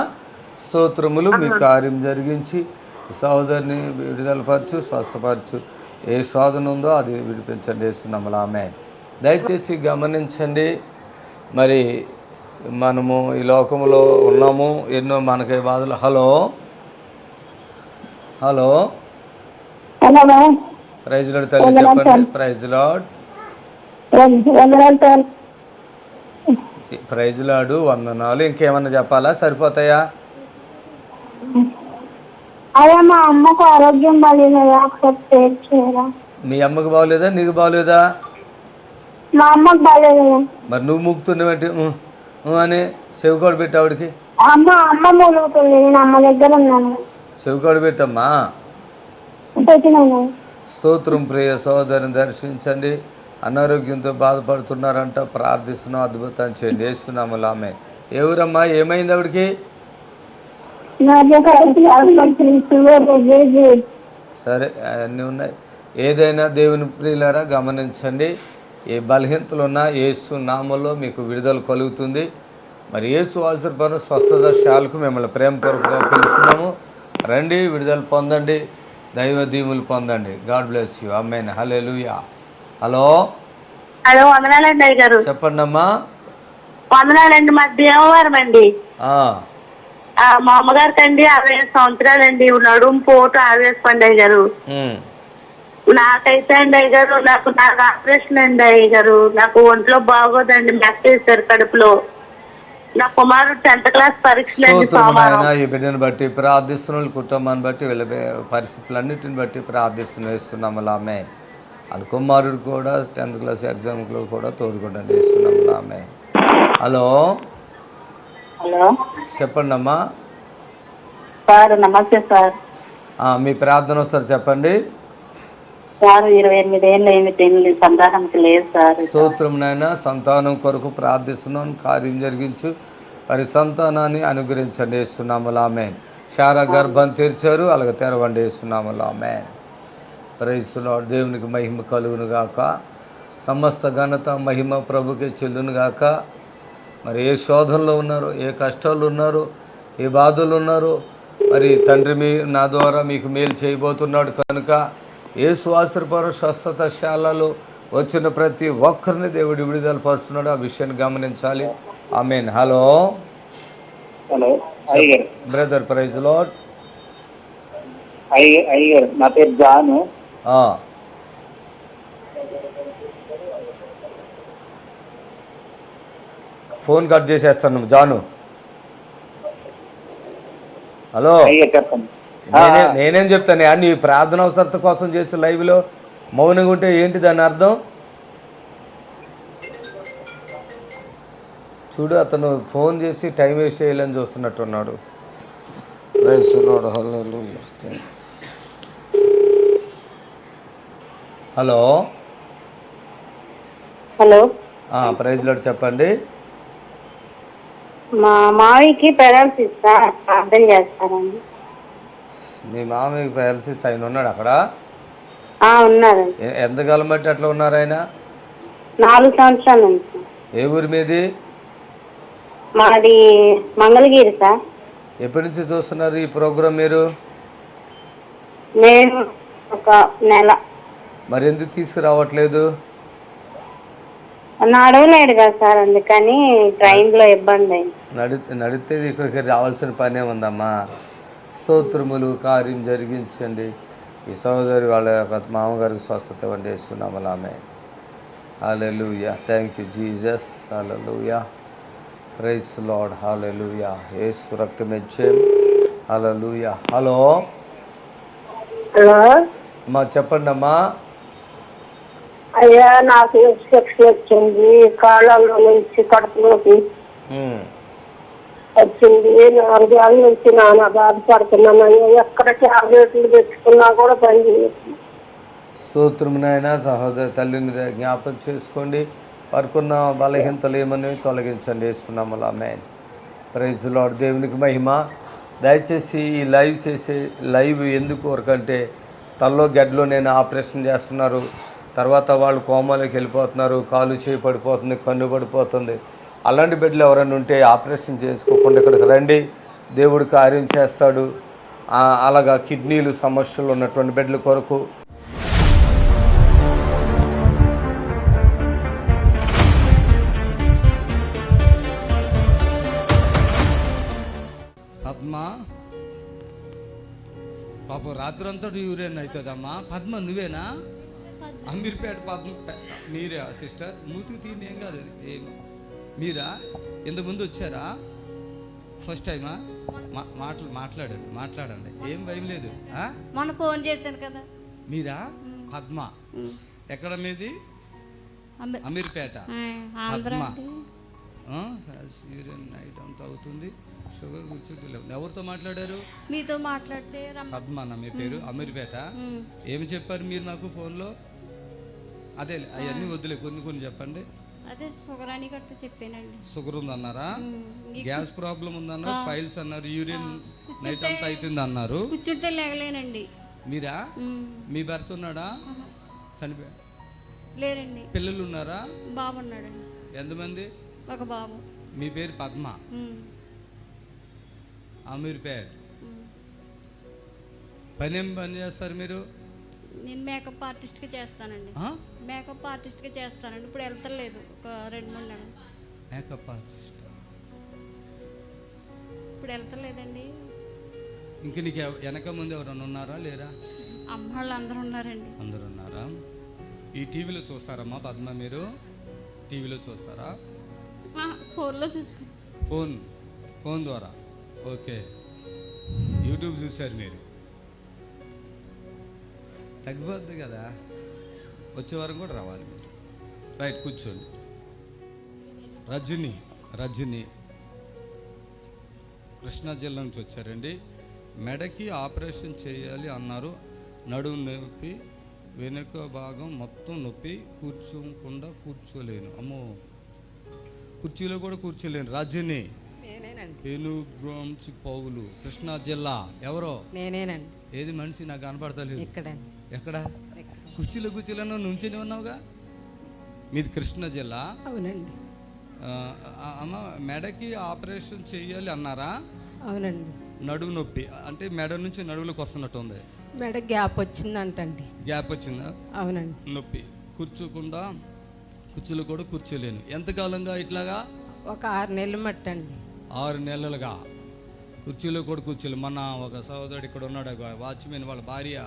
Speaker 2: స్తోత్రములు. మీ కార్యం జరిగించి సహోదరిని విడుదలపరచు, స్వస్థపరచు. ఏ శోధన ఉందో అది విడిపించండి వేస్తున్నాము. ఆమె దయచేసి గమనించండి. మరి మనము ఈ లోకంలో ఉన్నాము, ఎన్నో మనకి బాధలు. హలో హలో ప్రైజ్ లార్డ్ తల్లి చెప్పండి. Praise lord. ప్రైజ్ లార్డ్, వందనాలు. ఇంకేమన్నా చెప్పాలా? సరిపోతాయా?
Speaker 7: అదే మా అమ్మకు ఆరోగ్యం బాగాలేదా?
Speaker 2: మీ అమ్మకు బాగోలేదా, నీకు బాగోలేదా?
Speaker 7: మా అమ్మకు బాగాలేదు.
Speaker 2: మరి నువ్వు ముగ్గుతున్నావేంటి అని? చెవికోడు పెట్టి ఆవిడకి.
Speaker 7: అమ్మ మూలుగుతుంది, నేను అమ్మ దగ్గర ఉన్నాను.
Speaker 2: చెవికోడు పెట్టమ్మా. స్తోత్రం. ప్రియ సహోదరిని దర్శించండి. అనారోగ్యంతో బాధపడుతున్నారంట, ప్రార్థిస్తున్నాం, అద్భుతం చేయండి వేస్తున్నాము. ఆమె ఎవరమ్మా? ఏమైంది ఆవిడకి? సరే, అవన్నీ ఉన్నాయి. ఏదైనా దేవుని ప్రియులారా గమనించండి. ఏ బలహీనతలు ఉన్నా యేసు నామంలో మీకు విడుదల కలుగుతుంది. మరి యేసు ఆశీర్వాద స్వస్థత శాలకు మిమ్మల్ని ప్రేమపూర్వకంగా పిలుస్తున్నాము. రండి, విడుదల పొందండి, దైవ దీవులు పొందండి. God bless you. Amen. Hallelujah. Hello
Speaker 7: hello, వందనాలండి అయ్య గారు.
Speaker 2: చెప్పండి అమ్మా.
Speaker 7: వందనాలండి. మా దేవవారం అండి. మా అమ్మగారికి అండి 60 సంవత్సరాలండి. నడుము పోటు ఆవేశ పండి గారు. నాకైతే అండి అయ్య గారు, నాకు ఆపరేషన్ అండి అయ్య గారు. నాకు ఒంట్లో బాగోదండి, మెత్త వేశారు కడుపులో. నా కుమారుడు 10th క్లాస్ పరీక్షలు అండి.
Speaker 2: ఈ బిడ్డను బట్టి ప్రార్థిస్తున్న కుటుంబాన్ని బట్టి వీళ్ళ పరిస్థితులన్నిటిని బట్టి వేస్తున్నాము. ఆమె వాళ్ళ కుమారుడు కూడా 10th క్లాస్ ఎగ్జామ్లో కూడా తోడుకోండి వేస్తున్నాము. ఆమె. హలో
Speaker 7: హలో
Speaker 2: చెప్పండి అమ్మా.
Speaker 7: సార్ నమస్తే సార్.
Speaker 2: మీ ప్రార్థన ఒకసారి చెప్పండి
Speaker 7: సార్. 28 ఏళ్ళు అయింది, సంతానంకి లేదు సార్.
Speaker 2: స్తోత్రం నాయన. సంతానం కొరకు ప్రార్థిస్తున్నాను, కార్యం జరిగించు, మరి సంతానాన్ని అనుగ్రహించండి వేస్తున్నాము. ఆమేన్. శారా గర్భం తెరిచారు, అలాగే తెరవండి వేస్తున్నాము. ఆమేన్. Praise lord. దేవునికి మహిమ కలుగును గాక. సమస్త ఘనత మహిమ ప్రభుకి చెల్లును గాక. మరి ఏ శోధనలో ఉన్నారు, ఏ కష్టాలు ఉన్నారు, ఏ బాధలు ఉన్నారు, మరి తండ్రి నా ద్వారా మీకు మేలు చేయబోతున్నాడు కనుక యేసు ఆశీర్వాద స్వస్థత శాలలో వచ్చిన ప్రతి ఒక్కరిని దేవుడు విడుదల పరుస్తున్నాడు. ఆ విషయాన్ని గమనించాలి. ఆమేన్. Hello
Speaker 8: hello
Speaker 2: brother. Praise lord.
Speaker 8: అయ్యగారు, నా పేరు జాను.
Speaker 2: ఫోన్ కట్ చేసేస్తాను జాను. హలో,
Speaker 8: చెప్పండి.
Speaker 2: నేనేం చెప్తాను, నీ ప్రార్థన అవసరత కోసం చేసే లైవ్లో మౌనంగా ఉంటే ఏంటి దాని అర్థం? చూడు, అతను ఫోన్ చేసి టైం వేస్ట్ చేయాలని చూస్తున్నట్టున్నాడు. హలో
Speaker 7: హలో
Speaker 2: ప్రైజ్ లార్డ్ చెప్పండి.
Speaker 7: మా మావికి పెరాలసిస్ ప్రార్థన చేస్తారండి.
Speaker 2: మీ మామయ్యకి పారాలసిస్ ఆయన ఉన్నాడు అక్కడ?
Speaker 7: ఉన్నారండి.
Speaker 2: ఎంతకాలం బట్టి అట్లా ఉన్నారు ఆయన?
Speaker 7: 4 సంవత్సరాల నుంచి.
Speaker 2: ఏ ఊరి మీది?
Speaker 7: మాది మంగళగిరి సార్.
Speaker 2: ఎప్పటి నుంచి చూస్తున్నారు ఈ ప్రోగ్రాం మీరు?
Speaker 7: నేను ఒక నెల.
Speaker 2: మరి ఎందుకు తీసుకురావట్లేదు?
Speaker 7: నడవలేడు కదా సార్, అందుకని ట్రైన్లో ఇబ్బంది అయింది.
Speaker 2: నడితే ఇక్కడికి రావాల్సిన పనే ఉందమ్మా. స్తోత్రములు. కార్యం జరిగించండి. ఈ సహోదరి వాళ్ళ మామగారికి స్వస్థత వండేస్తున్నాము. ఆమె. హల్లెలూయా. Thank you Jesus. హల్లెలూయా. Praise lord. హల్లెలూయా. యేసు రక్తమే జయం. హల్లెలూయా. హలో
Speaker 7: హలో
Speaker 2: అమ్మా, చెప్పండి అమ్మా.
Speaker 7: అయ్యా, నాకు ఇన్ఫెక్షన్ వచ్చింది, కాళ్ళలో నుంచి కడుపులోకి వచ్చింది. 4 ఏళ్ళ నుంచి నాన్న బాధపడుతున్నాను అయ్యా. ఎక్కడ టాబ్లెట్లు తెచ్చుకున్నా కూడా పని చేయదు.
Speaker 2: స్తోత్రం నాయన. సహోదర తల్లిని జ్ఞాపకం చేసుకోండి. వారికున్న బలహీనతలు ఏమని తొలగించండి. వేస్తున్నాము. ఆమేన్. Praise lord. దేవునికి మహిమ. దయచేసి ఈ లైవ్ ఎందుకు వరకంటే తలలో గడ్డలో నేను ఆపరేషన్ చేస్తున్నారు, తర్వాత వాళ్ళు కోమాలోకి వెళ్ళిపోతున్నారు, కాలు చేయి పడిపోతుంది, కన్ను పడిపోతుంది. అలాంటి బిడ్డలు ఎవరైనా ఉంటే ఆపరేషన్ చేసుకోకుండా ఇక్కడికి రండి, దేవుడు కార్యం చేస్తాడు. అలాగా కిడ్నీలు సమస్యలు ఉన్నటువంటి బిడ్డల కొరకు
Speaker 1: పద్మ పాపం రాత్రంతా యూరిన్ అవుతుందమ్మా. పద్మ నువ్వేనా? అమీర్పేట పద్మ మీరే సిస్టర్? మూతికి తీయండి, ఏం కాదు. మీరా? ఇంతకుముందు వచ్చారా? ఫస్ట్ టైమా? మాట్లాడండి, ఏం భయం లేదు.
Speaker 3: మొన్న ఫోన్ చేశాను కదా.
Speaker 1: మీరా? పద్మ ఎక్కడ మీది? అమీర్పేట. పద్మ యూరిన్ నైట్ అంతా అవుతుంది, షుగర్ కూర్చోలేవు. ఎవరితో మాట్లాడారు?
Speaker 3: మీతో మాట్లాడితే.
Speaker 1: పద్మ అన్న మీ పేరు? అమీర్పేట. ఏమి చెప్పారు మీరు నాకు ఫోన్లో? అదే అవన్నీ వద్దులే, కొన్ని చెప్పండి.
Speaker 3: అదే షుగర్ అని కట్ట చెప్పానండి.
Speaker 1: షుగర్ ఉందన్నారా? గ్యాస్ ప్రాబ్లం ఉందన్నారు, ఫైల్స్ అన్నారు, యూరిన్ నైట్ అంతా అవుతుంది అన్నారు.
Speaker 3: కూర్చుంటే లేగలేనండి.
Speaker 1: మీరా? మీ భర్త ఉన్నాడా? చనిపోయా?
Speaker 3: లేరండి.
Speaker 1: పిల్లలు ఉన్నారా?
Speaker 3: బాబు ఉన్నాడండి.
Speaker 1: ఎంతమంది?
Speaker 3: ఒక బాబు.
Speaker 1: మీ పేరు పద్మ, అమీర్పేట. ఏం పని చేస్తారు మీరు?
Speaker 3: నేను మేకప్ ఆర్టిస్ట్గా చేస్తానండి. మేకప్ ఆర్టిస్ట్గా చేస్తానండి. ఇప్పుడు వెళ్తలేదు, ఒక 2-3 నెలలు.
Speaker 1: మేకప్ ఆర్టిస్ట్
Speaker 3: ఇప్పుడు వెళ్తలేదండి.
Speaker 1: ఇంక నీకు వెనక ముందు ఎవరైనా ఉన్నారా లేరా?
Speaker 3: అమ్మ వాళ్ళు అందరూ ఉన్నారండి.
Speaker 1: అందరూ ఉన్నారా? ఈ టీవీలో చూస్తారమ్మా పద్మ? మీరు టీవీలో చూస్తారా?
Speaker 3: ఫోన్లో చూస్తాను.
Speaker 1: ఫోన్ ద్వారా. ఓకే. యూట్యూబ్ చూశారు మీరు? తగ్గిపోద్ది కదా, వచ్చే వారం కూడా రావాలి మీరు. రైట్, కూర్చోండి. రజని కృష్ణా జిల్లా నుంచి వచ్చారండి. మెడకి ఆపరేషన్ చేయాలి అన్నారు. నడుము నొప్పి, వెనుక భాగం మొత్తం నొప్పి, కూర్చోలేను. అమ్మో, కుర్చీలో కూడా కూర్చోలేను. రజని పెనుగ్రాంచి పౌలు, కృష్ణా జిల్లా. ఎవరో?
Speaker 9: నేనేనండి.
Speaker 1: ఏది మనిషి నాకు కనపడతలేదు. ఎక్కడ? కుర్చీలో నుంచొని ఉన్నావుగా. మీది కృష్ణా జిల్లా?
Speaker 9: అవునండి.
Speaker 1: అమ్మ, మెడకి ఆపరేషన్ చేయాలి అన్నారా?
Speaker 9: అవునండి.
Speaker 1: నడుము నొప్పి అంటే మెడ నుంచి నడువులోకి వస్తున్నట్టు ఉంది.
Speaker 9: మెడ గ్యాప్ వచ్చిందంటండి.
Speaker 1: గ్యాప్ వచ్చిందా?
Speaker 9: అవునండి.
Speaker 1: నొప్పి, కుర్చీలో కూడా కూర్చోలేను. ఎంతకాలంగా ఇట్లాగా? ఒక
Speaker 9: 6 నెలలు మట్టండి.
Speaker 1: 6 నెలలుగా కుర్చీలో కూడా కూర్చోలేము. మన ఒక సహోదరుడు ఇక్కడ ఉన్నాడు, వాచ్మెన్ వాళ్ళ భార్య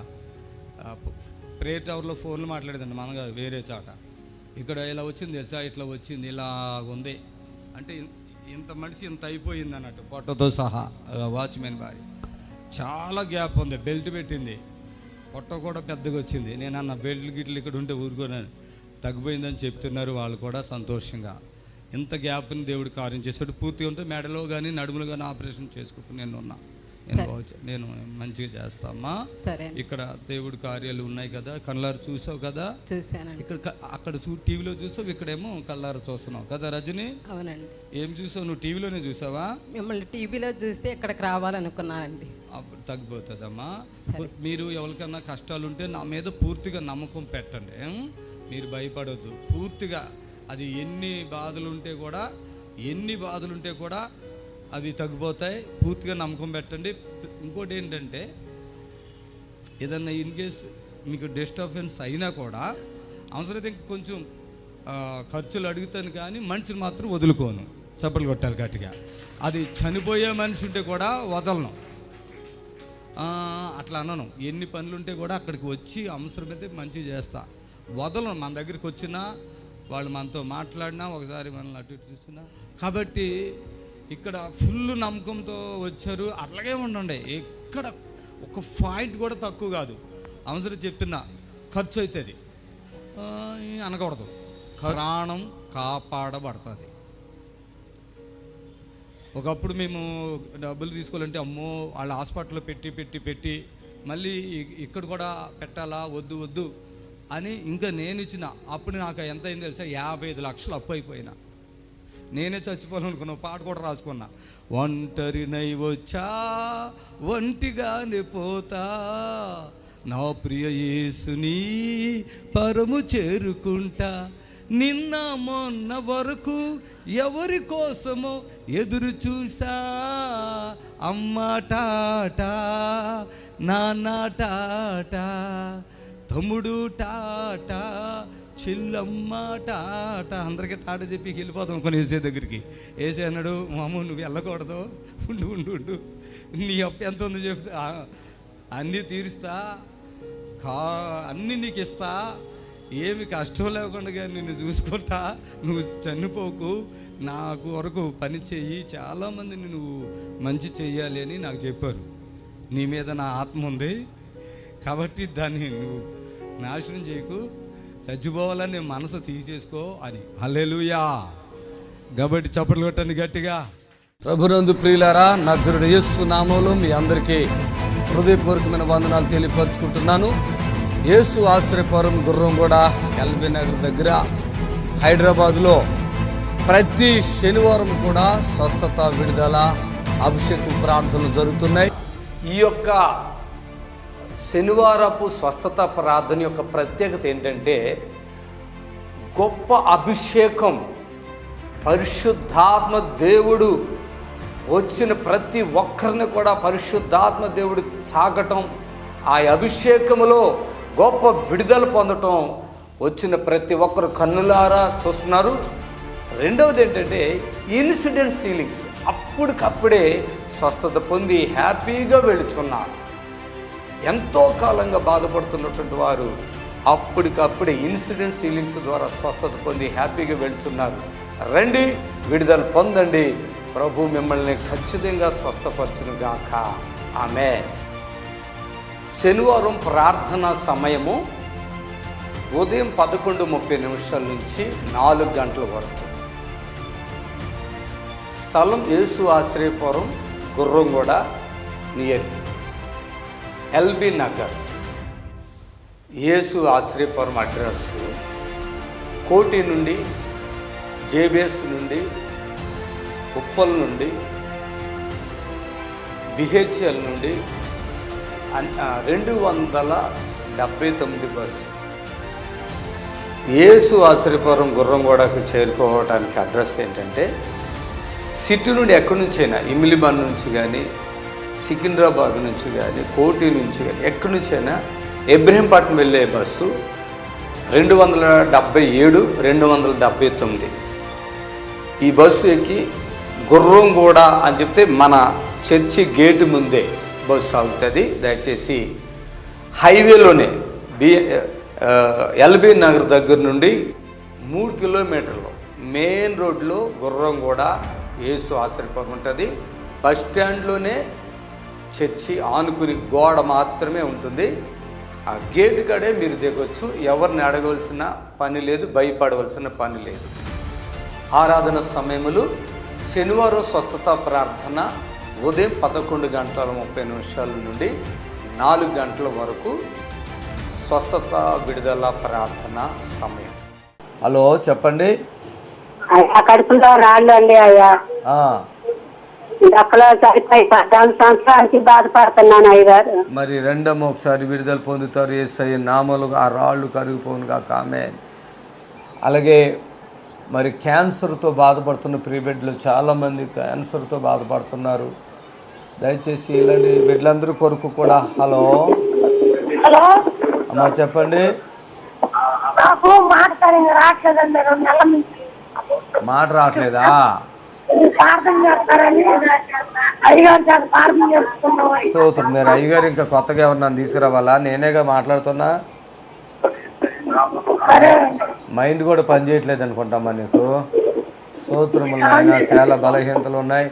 Speaker 1: ప్రేయర్ టవర్లో ఫోన్లు మాట్లాడేదండి. మనగా వేరే చోట. ఇక్కడ ఇలా వచ్చింది తెలుసా, ఇట్లా వచ్చింది, ఇలా ఉంది అంటే ఇంత మనిషి ఇంత అయిపోయింది అన్నట్టు, పొట్టతో సహా. వాచ్మెన్ భార్య చాలా గ్యాప్ ఉంది, బెల్ట్ పెట్టింది, పొట్ట కూడా పెద్దగా వచ్చింది. నేను అన్న బెల్ట్ గిట్లు ఇక్కడ ఉంటే ఊరుకోనని, తగ్గిపోయిందని చెప్తున్నారు వాళ్ళు కూడా సంతోషంగా. ఇంత గ్యాప్ని దేవుడు కార్యం చేశాడు. పూర్తిగా ఉంటే మెడలో కానీ నడుములో కానీ ఆపరేషన్ చేసుకుంటూ నేను మంచిగా చేస్తామా. ఇక్కడ దేవుడి కార్యాలు ఉన్నాయి కదా, కళ్ళారు చూసావు కదా. ఇక్కడ అక్కడ టీవీలో చూసావు, ఇక్కడేమో కళ్ళారు చూస్తున్నావు కదా రజని.
Speaker 9: అవునండి.
Speaker 1: ఏం చూసావు నువ్వు? టీవీలోనే చూసావా?
Speaker 9: మిమ్మల్ని టీవీలో చూసి ఇక్కడికి రావాలనుకున్నానండి.
Speaker 1: తగ్గిపోతుందమ్మా. మీరు ఎవరికన్నా కష్టాలు ఉంటే నా మీద పూర్తిగా నమ్మకం పెట్టండి. మీరు భయపడొద్దు. పూర్తిగా అది ఎన్ని బాధలు ఉంటే కూడా అవి తగ్గిపోతాయి. పూర్తిగా నమ్మకం పెట్టండి. ఇంకోటి ఏంటంటే, ఏదన్నా ఇన్ కేస్ మీకు డిస్టర్బెన్స్ అయినా కూడా అవసరమైతే కొంచెం ఖర్చులు అడుగుతాను, కానీ మనిషిని మాత్రం వదులుకోను. చప్పట్లు కొట్టాలి గట్టిగా. అది చనిపోయే మనిషి ఉంటే కూడా వదలను, అట్లా అనను. ఎన్ని పనులు ఉంటే కూడా అక్కడికి వచ్చి అవసరమైతే మంచిగా చేస్తా, వదలను. మన దగ్గరికి వచ్చినా వాళ్ళు మనతో మాట్లాడినా ఒకసారి మనల్ని అటు ఇటు చూసినా. కాబట్టి ఇక్కడ ఫుల్ నమ్మకంతో వచ్చారు. అట్లాగే ఉండండి, ఎక్కడ ఒక పాయింట్ కూడా తక్కువ కాదు. అవసరం చెప్తున్నా, ఖర్చు అవుతుంది అనకూడదు. ప్రాణం కాపాడబడుతుంది. ఒకప్పుడు మేము డబ్బులు తీసుకోవాలంటే అమ్మో వాళ్ళ హాస్పిటల్లో పెట్టి మళ్ళీ ఇక్కడ కూడా పెట్టాలా, వద్దు అని ఇంకా నేను ఇచ్చిన. అప్పుడు నాకు ఎంత అయింది తెలుసా? 55 లక్షలు అప్పు అయిపోయినా. నేనే చచ్చిపోవాలనుకున్నా, పాట కూడా రాసుకున్నా. ఒంటరినై వచ్చా ఒంటిగానే పోతా, నా ప్రియ యేసుని పరము చేరుకుంటా, నిన్న మొన్న వరకు ఎవరి కోసమో ఎదురు చూసా, అమ్మ టాటా, నాన్న టాటా, తమ్ముడు టాటా, చెల్లమ్మ టాటా. అందరికీ టాటా చెప్పి వెళ్ళిపోతాం కొన్ని ఏసే దగ్గరికి. ఏసే అన్నాడు, మామ నువ్వు వెళ్ళకూడదు, ఉండు నీ అప్పు ఎంత ఉందో చెప్తా, అన్నీ తీరుస్తా, అన్నీ నీకు ఇస్తా, ఏమి కష్టం లేకుండా నిన్ను చూసుకుంటా, నువ్వు చనిపోకు, నాకు వరకు పని చెయ్యి, చాలామందిని నువ్వు మంచి చెయ్యాలి అని నాకు చెప్పారు. నీ మీద నా ఆత్మ ఉంది కాబట్టి దాన్ని నువ్వు నాశనం చేయకు, చచ్చిపోవాలని మనసు తీసేసుకో అని. హల్లెలూయా. కాబట్టి చప్పట్లు కొట్టండి గట్టిగా. ప్రభునందు ప్రియులారా, నజరుడు యేసు నామములో మీ అందరికీ హృదయపూర్వకమైన వందనాలు తెలియపరుచుకుంటున్నాను. యేసు ఆశ్రయపురం గుర్రంగూడ ఎల్బీ నగర్ దగ్గర హైదరాబాద్లో ప్రతి శనివారం కూడా స్వస్థత, విడుదల, అభిషేక ప్రార్థనలు జరుగుతున్నాయి.
Speaker 2: ఈ యొక్క శనివారపు స్వస్థత ప్రార్థన యొక్క ప్రత్యేకత ఏంటంటే, గొప్ప అభిషేకం, పరిశుద్ధాత్మ దేవుడు వచ్చిన ప్రతి ఒక్కరిని కూడా పరిశుద్ధాత్మ దేవుడు తాకటం, ఆ అభిషేకములో గొప్ప విడుదల పొందటం వచ్చిన ప్రతి ఒక్కరు కన్నులారా చూస్తున్నారు. రెండవది ఏంటంటే ఇన్సిడెంట్ హీలింగ్స్, అప్పటికప్పుడే స్వస్థత పొంది హ్యాపీగా వెళుచున్నారు. ఎంతో కాలంగా బాధపడుతున్నటువంటి వారు అప్పటికప్పుడే ఇన్సిడెంట్ హీలింగ్స్ ద్వారా స్వస్థత పొంది హ్యాపీగా వెళుచున్నారు. రండి, విడుదల పొందండి. ప్రభు మిమ్మల్ని ఖచ్చితంగా స్వస్థపరచును గాక. ఆమేన్. శనివారం ప్రార్థనా సమయము ఉదయం 11:30 నుంచి 4 గంటల వరకు. స్థలం యేసు ఆశ్రయపురం గుర్రంగూడ నియర్ ఎల్బీ నగర్. యేసు ఆశ్రయపురం అడ్రస్ కోటి నుండి, జేబిఎస్ నుండి, ఉప్పల్ నుండి, బిహెచ్ఎల్ నుండి 279 బస్సు. యేసు ఆశ్రయపురం గుర్రంగూడకు చేరుకోవడానికి అడ్రస్ ఏంటంటే, సిటీ నుండి ఎక్కడి నుంచైనా, ఇమిలిబాన్ నుంచి కానీ, సికింద్రాబాద్ నుంచి కానీ, కోటి నుంచి కానీ, ఎక్కడి నుంచైనా ఇబ్రహీంపట్నం వెళ్ళే బస్సు 277, 279. ఈ బస్సు ఎక్కి గుర్రంగూడ అని చెప్తే మన చర్చి గేటు ముందే బస్సు ఆగుతుంది. దయచేసి హైవేలోనే ఎల్బీ నగర్ దగ్గర నుండి 3 కిలోమీటర్లు మెయిన్ రోడ్లో గుర్రంగూడ యేసు ఆశ్రయపురం ఉంటుంది. బస్ స్టాండ్లోనే చర్చి ఆనుకుని గోడ మాత్రమే ఉంటుంది. ఆ గేటు కాడే మీరు దిగొచ్చు. ఎవరిని అడగవలసిన పని లేదు, భయపడవలసిన పని లేదు. ఆరాధన సమయములు శనివారం స్వస్థత ప్రార్థన ఉదయం 11:30 నుండి 4 గంటల వరకు స్వస్థత, విడుదల ప్రార్థన సమయం. హలో, చెప్పండి.
Speaker 7: కడుపులో రాళ్ళు అండి అయ్యా, అక్కడ సరిపోయి 14 సంవత్సరాలకి బాధపడుతున్నాను అయ్యగారు.
Speaker 2: మరి రెండమ్మ ఒకసారి విడుదల పొందుతారు. యేసయ్య నామములో ఆ రాళ్ళు కరిగిపోను గాక. ఆమేన్. అలాగే మరి క్యాన్సర్తో బాధపడుతున్న ప్రీబెడ్లు చాలామంది క్యాన్సర్తో బాధపడుతున్నారు. దయచేసి ఇలాంటి బిడ్డలందరూ కొరకు కూడా. హలో అమ్మా, చెప్పండి. మాట రావట్లేదా? స్తోత్రం. మీరు అయ్యగారు ఇంకా కొత్తగా ఎవరు నన్ను తీసుకురావాలా? నేనేగా మాట్లాడుతున్నా. మైండ్ కూడా పనిచేయట్లేదు అనుకుంటామా నీకు? స్తోత్రములు నాయన. చాలా బలహీనతలు ఉన్నాయి,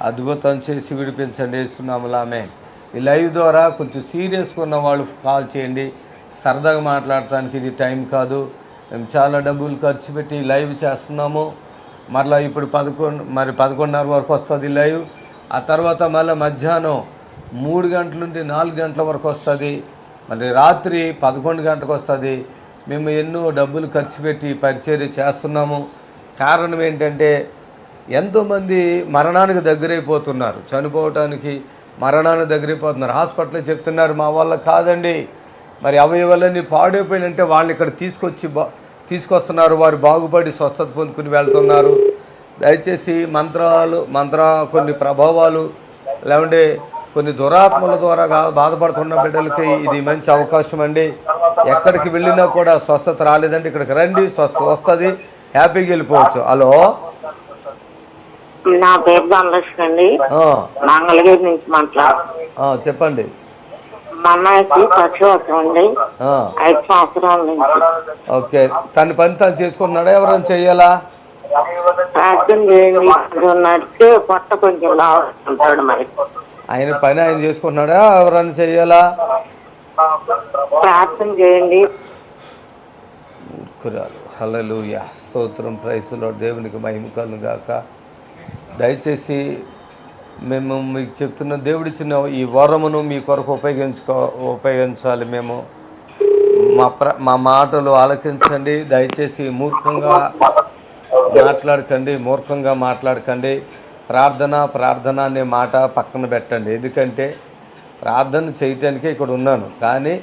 Speaker 2: అద్భుతం చేసి విడిపించండి యేసునామములో ఆమేన్. ఈ లైవ్ ద్వారా కొంచెం సీరియస్గా ఉన్న వాళ్ళు కాల్ చేయండి. సరదాగా మాట్లాడటానికి ఇది టైం కాదు. మేము చాలా డబ్బులు ఖర్చు పెట్టి లైవ్ చేస్తున్నాము. మరలా ఇప్పుడు 11:30 వరకు వస్తుంది లైవ్. ఆ తర్వాత మళ్ళీ మధ్యాహ్నం 3 గంటల నుండి 4 గంటల వరకు వస్తుంది. మరి రాత్రి 11 గంటలకు వస్తుంది. మేము ఎన్నో డబ్బులు ఖర్చు పెట్టి పరిచర్య చేస్తున్నాము. కారణం ఏంటంటే ఎంతోమంది మరణానికి దగ్గరైపోతున్నారు, చనిపోవటానికి మరణానికి దగ్గరైపోతున్నారు. హాస్పిటల్లో చెప్తున్నారు మా వల్ల కాదండి, మరి అవయవాలన్నీ పాడైపోయినంటే వాళ్ళని ఇక్కడ తీసుకొస్తున్నారు. వారు బాగుపడి స్వస్థత పొందుకుని వెళ్తున్నారు. దయచేసి కొన్ని ప్రభావాలు లేకుంటే కొన్ని దురాత్మల ద్వారా బాధపడుతున్న బిడ్డలకి ఇది మంచి అవకాశం అండి. ఎక్కడికి వెళ్ళినా కూడా స్వస్థత రాలేదంటే ఇక్కడికి రండి, స్వస్థత వస్తుంది, హ్యాపీగా వెళ్ళిపోవచ్చు. హలో,
Speaker 7: నా పేరు ధనలక్ష్మి అండి, మంగళగిరి నుంచి
Speaker 2: చెప్పండి.
Speaker 7: మా అన్నయ్యకి పక్షవాతం అండి, 5 సంవత్సరాల నుంచి.
Speaker 2: ఓకే, తన పని తను చేసుకుంటున్నాడా? ఎవరైనా చెయ్యాలా?
Speaker 7: ప్రార్థన చేయండి. నడిస్తే పొట్ట కొంచెం లావుంటాడు. మరి
Speaker 2: ఆయన పని ఆయన చేసుకుంటున్నాడా? ఎవరైనా చెయ్యాలా?
Speaker 7: ప్రార్థన చేయండి.
Speaker 2: హల్లెలూయా, స్తోత్రం, ప్రైజ్ లార్డ్. దేవునికి మహిమ కలుగును గాక. దయచేసి మేము మీకు చెప్తున్న దేవుడిచ్చిన ఈ వరమును మీ కొరకు ఉపయోగించాలి. మేము మా మాటలు ఆలకించండి. దయచేసి మూర్ఖంగా మాట్లాడకండి. ప్రార్థన అనే మాట పక్కన పెట్టండి. ఎందుకంటే ప్రార్థన చేయటానికే ఇక్కడ ఉన్నాను, కానీ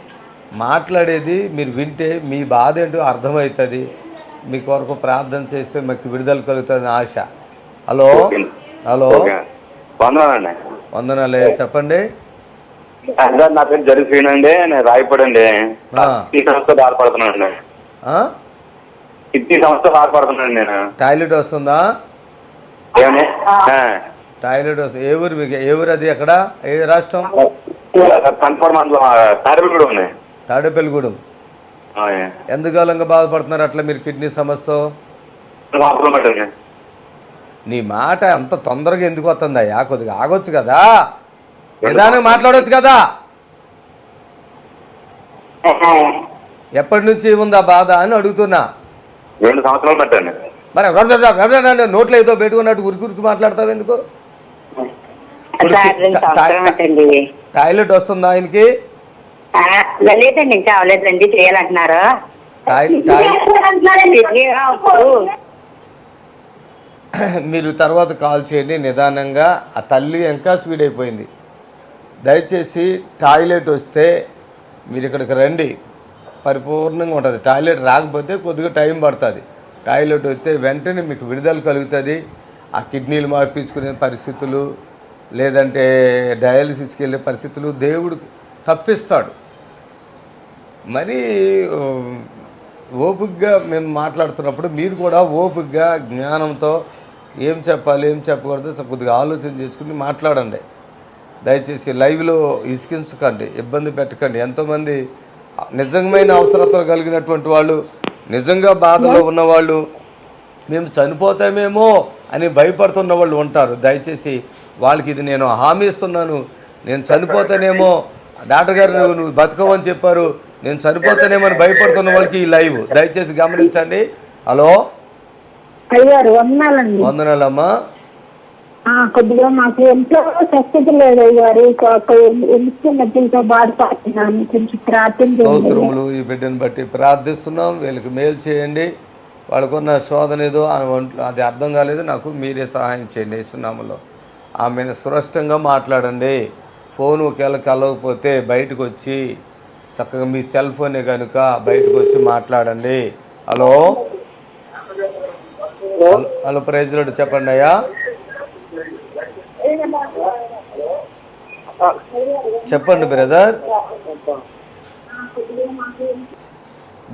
Speaker 2: మాట్లాడేది మీరు వింటే మీ బాధ ఏంటో అర్థమవుతుంది. మీ కొరకు ప్రార్థన చేస్తే మాకు విడుదల కలుగుతుంది ఆశ. హలో, వందనాలే, చెప్పండి.
Speaker 8: నా పేరు జరిగిపోయినండి, నేను రాయపడండి. 3 సంవత్సరాలు బాధపడుతున్నానండి. 3 సంవత్సరాలు బాధపడుతున్నాను నేను.
Speaker 2: టాయిలెట్ వస్తుందా? టాయిలెట్ వస్తుంది. ఏ ఊరు మీకు? ఏ ఊరు అది? ఎక్కడ? ఏ రాష్ట్రం? తాడేపల్లిగూడెం. ఎంతకాలంగా బాధపడుతున్నారు అట్లా మీరు కిడ్నీ సమస్యతో? నీ మాట అంత తొందరగా ఎందుకు వస్తుందయ్యా? కొద్దిగా ఆగొచ్చు కదా, నిదానంగా మాట్లాడవచ్చు కదా. ఎప్పటి నుంచి ఉందా బాధ అని అడుగుతున్నా.
Speaker 8: 2 సంవత్సరాలు పట్టండి.
Speaker 2: మరి నోట్లో ఏదో పెట్టుకున్నట్టు ఉరికి మాట్లాడతావు ఎందుకు? టాయిలెట్ వస్తుందా ఆయనకి?
Speaker 7: లేదండి, ఇంకా అవలేదండి, చేయాలంటున్నారు.
Speaker 2: మీరు తర్వాత కాల్ చేయండి నిదానంగా. ఆ తల్లి ఇంకా స్పీడ్ అయిపోయింది. దయచేసి టాయిలెట్ వస్తే మీరు ఇక్కడికి రండి, పరిపూర్ణంగా ఉంటుంది. టాయిలెట్ రాకపోతే కొద్దిగా టైం పడుతుంది. టాయిలెట్ వస్తే వెంటనే మీకు విడుదల కలుగుతుంది. ఆ కిడ్నీలు మార్పించుకునే పరిస్థితులు, లేదంటే డయాలసిస్కి వెళ్ళే పరిస్థితులు దేవుడు తప్పిస్తాడు. మరి ఓపికగా మేము మాట్లాడుతున్నప్పుడు మీరు కూడా ఓపికగా జ్ఞానంతో ఏం చెప్పాలి ఏం చెప్పకూడదు కొద్దిగా ఆలోచన చేసుకుని మాట్లాడండి. దయచేసి లైవ్లో ఇసికించకండి, ఇబ్బంది పెట్టకండి. ఎంతోమంది నిజమైన అవసరతలు కలిగినటువంటి వాళ్ళు, నిజంగా బాధలో ఉన్నవాళ్ళు, మేము చనిపోతామేమో అని భయపడుతున్న వాళ్ళు ఉంటారు. దయచేసి వాళ్ళకి ఇది నేను హామీ ఇస్తున్నాను. నేను చనిపోతానేమో, డాక్టర్ గారు నువ్వు బతకవని చెప్పారు, నేను చనిపోతానేమో అని భయపడుతున్న వాళ్ళకి ఈ లైవ్ దయచేసి గమనించండి. హలో, వందనాలమ్మా.
Speaker 7: కొద్దిగా మాకు ఎంతో స్వస్థత లేదు అయ్యారు, మధ్యలో బాధపడుతున్నాను, కొంచెం ప్రార్థన.
Speaker 2: స్తోత్రములు. ఈ బిడ్డను బట్టి ప్రార్థిస్తున్నాం. వీళ్ళకి మేలు చేయండి. వాళ్ళకున్న శోధన ఏదో అది అర్థం కాలేదు నాకు, మీరే సహాయం చేయండి యేసునామములో. ఆమెను సురక్షంగా మాట్లాడండి. ఫోన్ ఒకవేళ కలవకపోతే బయటకు వచ్చి చక్కగా మీ సెల్ ఫోనే కనుక బయటకు వచ్చి మాట్లాడండి. హలో, హలో, ప్రైజ్ లార్డ్, చెప్పండి అయ్యా. చెప్పండి బ్రదర్.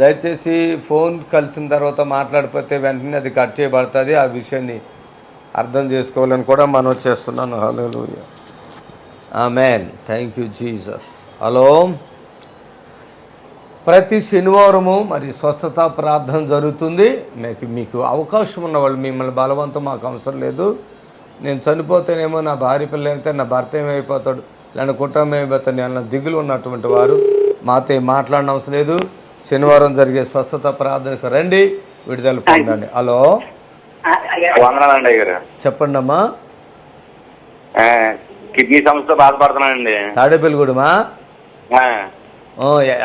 Speaker 2: దయచేసి ఫోన్ కలిసిన తర్వాత మాట్లాడిపోతే వెంటనే అది కట్ చేయబడుతుంది. ఆ విషయాన్ని అర్థం చేసుకోవాలని కూడా మనం చేస్తున్నాను. హల్లెలూయా, ఆమేన్, థ్యాంక్ యూ జీసస్. హలో, ప్రతి శనివారము మరి స్వస్థత ప్రార్థన జరుగుతుంది. మీకు అవకాశం ఉన్న వాళ్ళు, మిమ్మల్ని బలవంతం మాకు అవసరం లేదు. నేను చనిపోతేనేమో నా భార్య పిల్ల అయితే నా భర్త ఏమైపోతాడు, లేదా కుటుంబం ఏమైపోతాడు అన్న దిగులు ఉన్నటువంటి వారు మాతో మాట్లాడిన అవసరం లేదు. శనివారం జరిగే స్వస్థత ప్రార్థనకు రండి, విడుదల పొందండి. హలో,
Speaker 8: వందనాలండి అయ్యారు.
Speaker 2: చెప్పండి అమ్మా.
Speaker 8: కిడ్నీ సమస్యతో బాధపడుతున్నానండి.
Speaker 2: తాడేపల్లిగూడమా?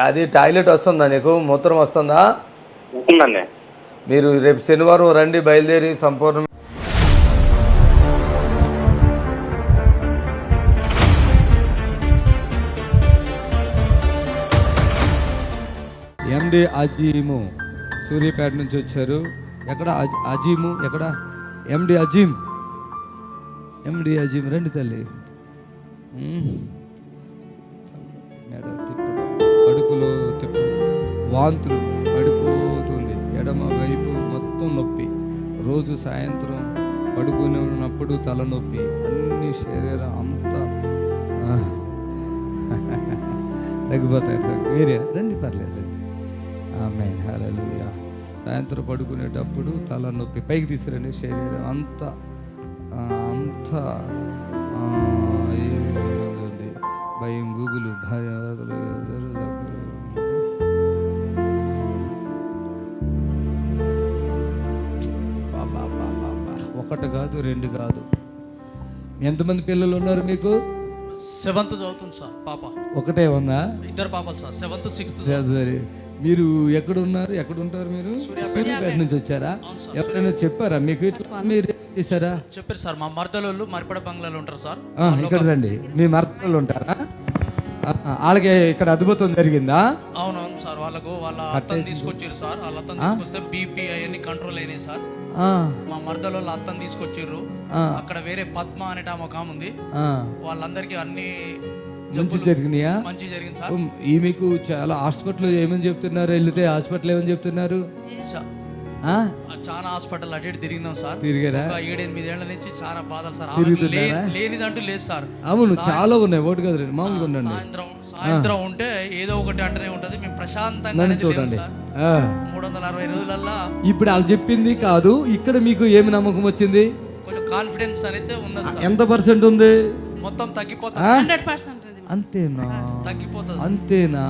Speaker 2: అది టాయిలెట్ వస్తుందా నీకు? మూత్రం వస్తుందా?
Speaker 8: ఉంటుందండి.
Speaker 2: మీరు రేపు శనివారం రండి, బయలుదేరి సంపూర్ణ. ఎండి అజీము సూర్యాపేట నుంచి వచ్చారు. ఎక్కడ అజీము? ఎక్కడ? ఎండి అజీమ్. ఎండి అజీమ్ రండి తల్లి. మెడ తిప్పడం, కడుపులో తిప్పడం, వాంతులు, పడిపోతుంది, ఎడమ వైపు మొత్తం నొప్పి, రోజు సాయంత్రం పడుకుని ఉన్నప్పుడు తలనొప్పి, అన్ని శరీరం అంతా తగ్గిపోతాయి. మీరే రండి, పర్లేదు రండి. ఆమేన్, హల్లెలూయా. సాయంత్రం పడుకునేటప్పుడు తలనొప్పి, పైకి తీసుకురండి, శరీరం అంతా అంతా భయం, గూగులు, భయం. ఒకటి కాదు, రెండు కాదు. ఎంతమంది పిల్లలు ఉన్నారు మీకు?
Speaker 1: 7th చదువుతుంది సార్ పాప.
Speaker 2: ఒకటే ఉందా?
Speaker 1: 2 పాపలు సార్, 7th 6th.
Speaker 2: సరే, మీరు ఎక్కడ ఉన్నారు? ఎక్కడ ఉంటారు మీరు? సూర్యాపేట నుంచి వచ్చారా? ఎవరైనా చెప్పారా మీకు? మీరు చేశారా?
Speaker 1: చెప్పారు సార్, మా మర్దలోళ్ళు మరిపడ బంగ్లాలో ఉంటారు సార్.
Speaker 2: ఇక్కడ రండి. మీ మర్దలు ఉంటారా? వాళ్ళకి ఇక్కడ అద్భుతం జరిగిందా?
Speaker 1: అవునవును సార్, వాళ్ళ అత్తని తీసుకొచ్చారు సార్. వాళ్ళ అత్తని తీసుకొస్తే బీపీ అవన్నీ కంట్రోల్ అయినాయి సార్. మా మర్దలోళ్ళ అత్తని తీసుకొచ్చారు. అక్కడ వేరే పద్మ అనేట ఒక ఆమె ఉంది. వాళ్ళందరికీ అన్ని
Speaker 2: మంచి జరిగినాయా?
Speaker 1: మంచి జరిగింది సార్.
Speaker 2: ఈ మీకు చాలా హాస్పిటల్ ఏమని చెప్తున్నారు? వెళ్తే హాస్పిటల్ ఏమని చెప్తున్నారు?
Speaker 1: చాలా హాస్పిటల్ అటు ఇటు తిరిగినాం సార్.
Speaker 2: తిరిగారా?
Speaker 1: 7-8 ఏళ్ల నుంచి చాలా బాధలు సార్. లేనిదంటూ లేదు సార్.
Speaker 2: అవును, చాలా ఉన్నాయి. ఒకటి కదా, మామూలుగా ఉండండి.
Speaker 1: సాయంత్రం ఉంటే ఏదో ఒకటి అంటనే ఉంటది. మేము ప్రశాంతంగా
Speaker 2: చూడండి.
Speaker 1: 360 రోజులల్లా
Speaker 2: ఇప్పుడు వాళ్ళు చెప్పింది కాదు, ఇక్కడ మీకు ఏమి నమ్మకం వచ్చింది?
Speaker 1: కొంచెం కాన్ఫిడెన్స్ అనేది ఉన్నది సార్.
Speaker 2: ఎంత పర్సెంట్ ఉంది?
Speaker 1: మొత్తం తగ్గిపోతుంది.
Speaker 3: 100%
Speaker 2: అంతేనా?
Speaker 1: తగ్గిపోతుంది.
Speaker 2: అంతేనా?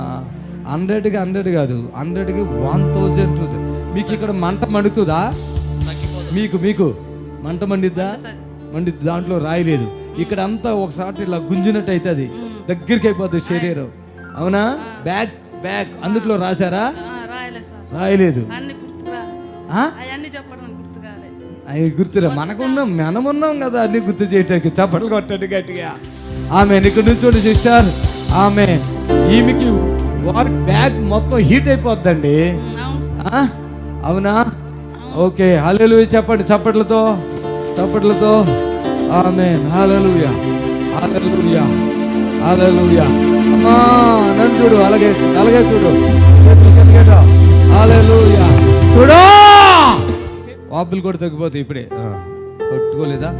Speaker 2: 100కి 100 కాదు, 100కి 1000. మీకు ఇక్కడ మంట మండుతుందా? మీకు మంట మండిద్దా? మండిద్ది. దాంట్లో రాయలేదు. ఇక్కడ అంతా ఒకసారి ఇలా గుంజినట్టు అవుతుంది, దగ్గరికి అయిపోతుంది శరీరం. అవునా? బ్యాక్ అందుట్లో రాశారా? రాయలేదు. అవి గుర్తురా? మనమున్నాం కదా అన్ని గుర్తు చేయటానికి. చప్పట్లు కొట్టండి గట్టిగా. ఆమె ఇక్కడ నుంచి సిస్టర్, ఆమె ఈమెకి బ్యాగ్ మొత్తం హీట్ అయిపోద్దండి. అవునా? ఓకే, హల్లెలూయా చెప్పండి చప్పట్లతో. ఆమేన్, హల్లెలూయా, హల్లెలూయా, హల్లెలూయా. అమ్మా నన్ను చూడు, అలాగే చూడు, హల్లెలూయా. చూడు, వాపులు కూడా తగ్గిపోతాయి ఇప్పుడే. కొట్టుకోలేదా?